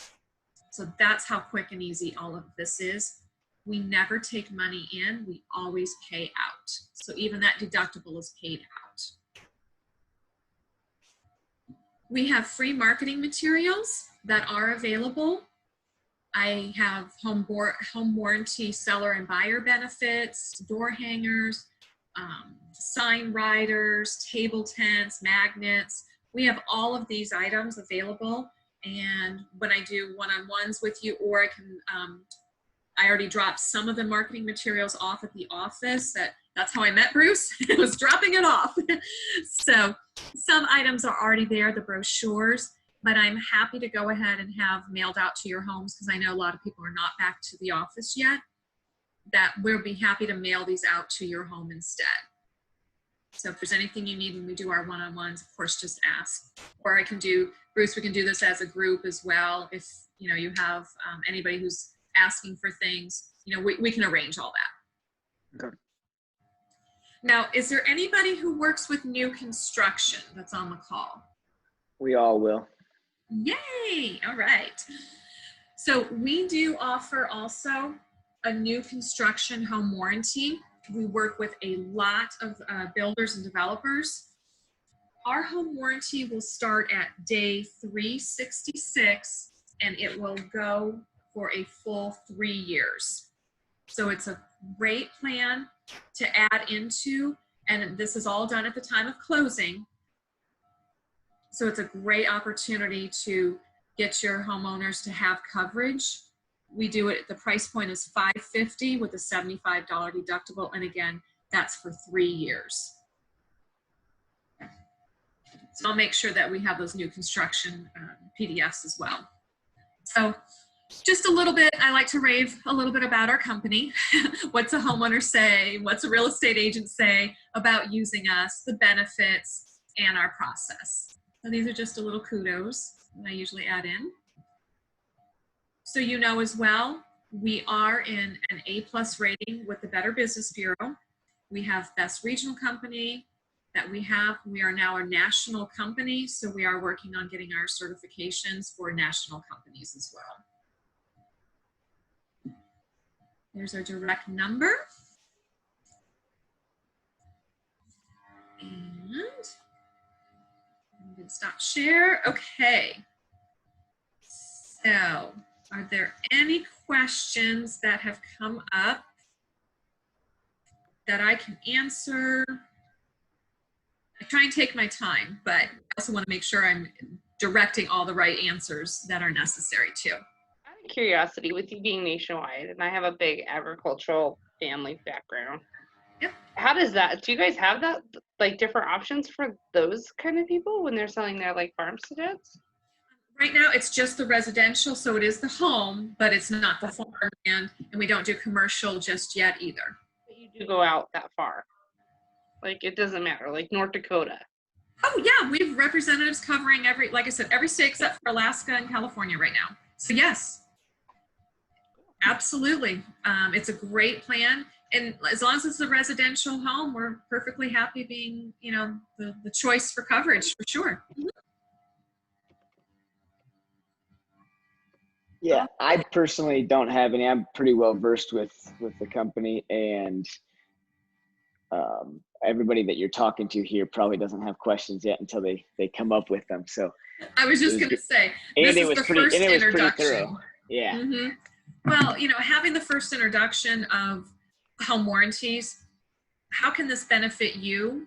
So that's how quick and easy all of this is. We never take money in, we always pay out. So even that deductible is paid out. We have free marketing materials that are available. I have home warranty seller and buyer benefits, door hangers, sign riders, table tents, magnets. We have all of these items available. And when I do one-on-ones with you, or I can, I already dropped some of the marketing materials off at the office. That's how I met Bruce. I was dropping it off. So some items are already there, the brochures, but I'm happy to go ahead and have mailed out to your homes because I know a lot of people are not back to the office yet, that we'll be happy to mail these out to your home instead. So if there's anything you need when we do our one-on-ones, of course, just ask. Or I can do, Bruce, we can do this as a group as well. If, you know, you have anybody who's asking for things, you know, we can arrange all that. Okay. Now, is there anybody who works with new construction that's on the call? We all will. Yay! All right. So we do offer also a new construction home warranty. We work with a lot of builders and developers. Our home warranty will start at day 366 and it will go for a full 3 years. So it's a great plan to add into, and this is all done at the time of closing. So it's a great opportunity to get your homeowners to have coverage. We do it, the price point is $550 with a $75 deductible. And again, that's for 3 years. So I'll make sure that we have those new construction PDFs as well. So just a little bit, I like to rave a little bit about our company. What's a homeowner say? What's a real estate agent say about using us, the benefits, and our process. So these are just a little kudos that I usually add in. So you know as well, we are in an A+ rating with the Better Business Bureau. We have Best Regional Company that we have. We are now a national company, so we are working on getting our certifications for national companies as well. There's our direct number. And I'm going to stop share. Okay. So, are there any questions that have come up that I can answer. I try and take my time, but I also want to make sure I'm directing all the right answers that are necessary too. Out of curiosity, with you being nationwide, and I have a big agricultural family background. Yep. How does that? Do you guys have that, like different options for those kind of people when they're selling their like farmsteads? Right now, it's just the residential, so it is the home, but it's not the farmland, and we don't do commercial just yet either. But you do go out that far. Like it doesn't matter, like North Dakota. Oh yeah, we have representatives covering every, like I said, every state except for Alaska and California right now. So yes, absolutely. It's a great plan. And as long as it's a residential home, we're perfectly happy being, you know, the choice for coverage for sure. Yeah, I personally don't have any. I'm pretty well versed with the company, and everybody that you're talking to here probably doesn't have questions yet until they come up with them. So I was just going to say, and this it is was the pretty, first and it was pretty introduction. thorough. Yeah. Mm-hmm. Well, you know, having the first introduction of home warranties, how can this benefit you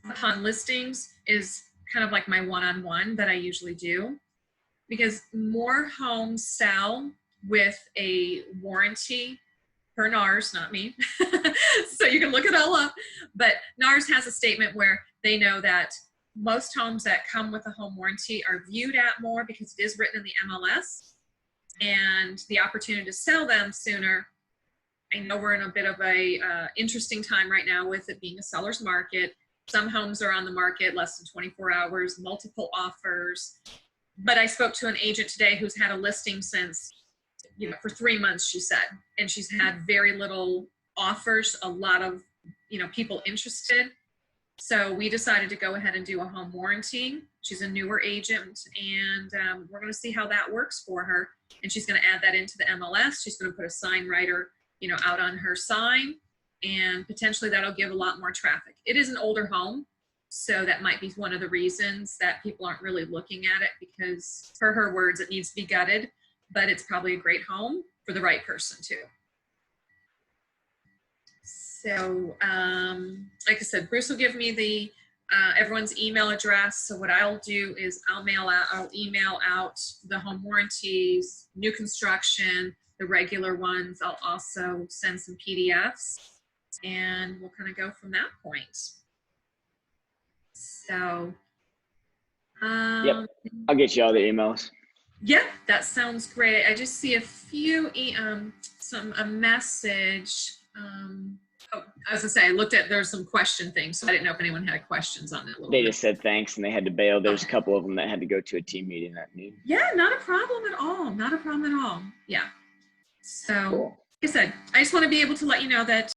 upon listings is kind of like my one-on-one that I usually do, because more homes sell with a warranty per NARS, not me. So you can look it all up, but NARS has a statement where they know that most homes that come with a home warranty are viewed at more because it is written in the MLS, and the opportunity to sell them sooner. I know we're in a bit of a interesting time right now with it being a seller's market. Some homes are on the market less than 24 hours, multiple offers. But I spoke to an agent today who's had a listing since, you know, for 3 months, she said, and she's had very little offers, a lot of, you know, people interested. So we decided to go ahead and do a home warranty. She's a newer agent, and we're going to see how that works for her. And she's going to add that into the MLS. She's going to put a sign writer, you know, out on her sign, and potentially that'll give a lot more traffic. It is an older home, so that might be one of the reasons that people aren't really looking at it, because per her words, it needs to be gutted, but it's probably a great home for the right person too. So, like I said, Bruce will give me the everyone's email address. So what I'll do is I'll email out the home warranties, new construction, the regular ones. I'll also send some PDFs, and we'll kind of go from that point. So, Yep, I'll get you all the emails. Yeah, that sounds great. I just see a few, a message. Oh, I was gonna say, I looked at, there's some question things, so I didn't know if anyone had questions on that. They just said thanks and they had to bail. There's a couple of them that had to go to a team meeting that noon. Yeah, not a problem at all. Not a problem at all. Yeah. So, Cool. like I said, I just want to be able to let you know that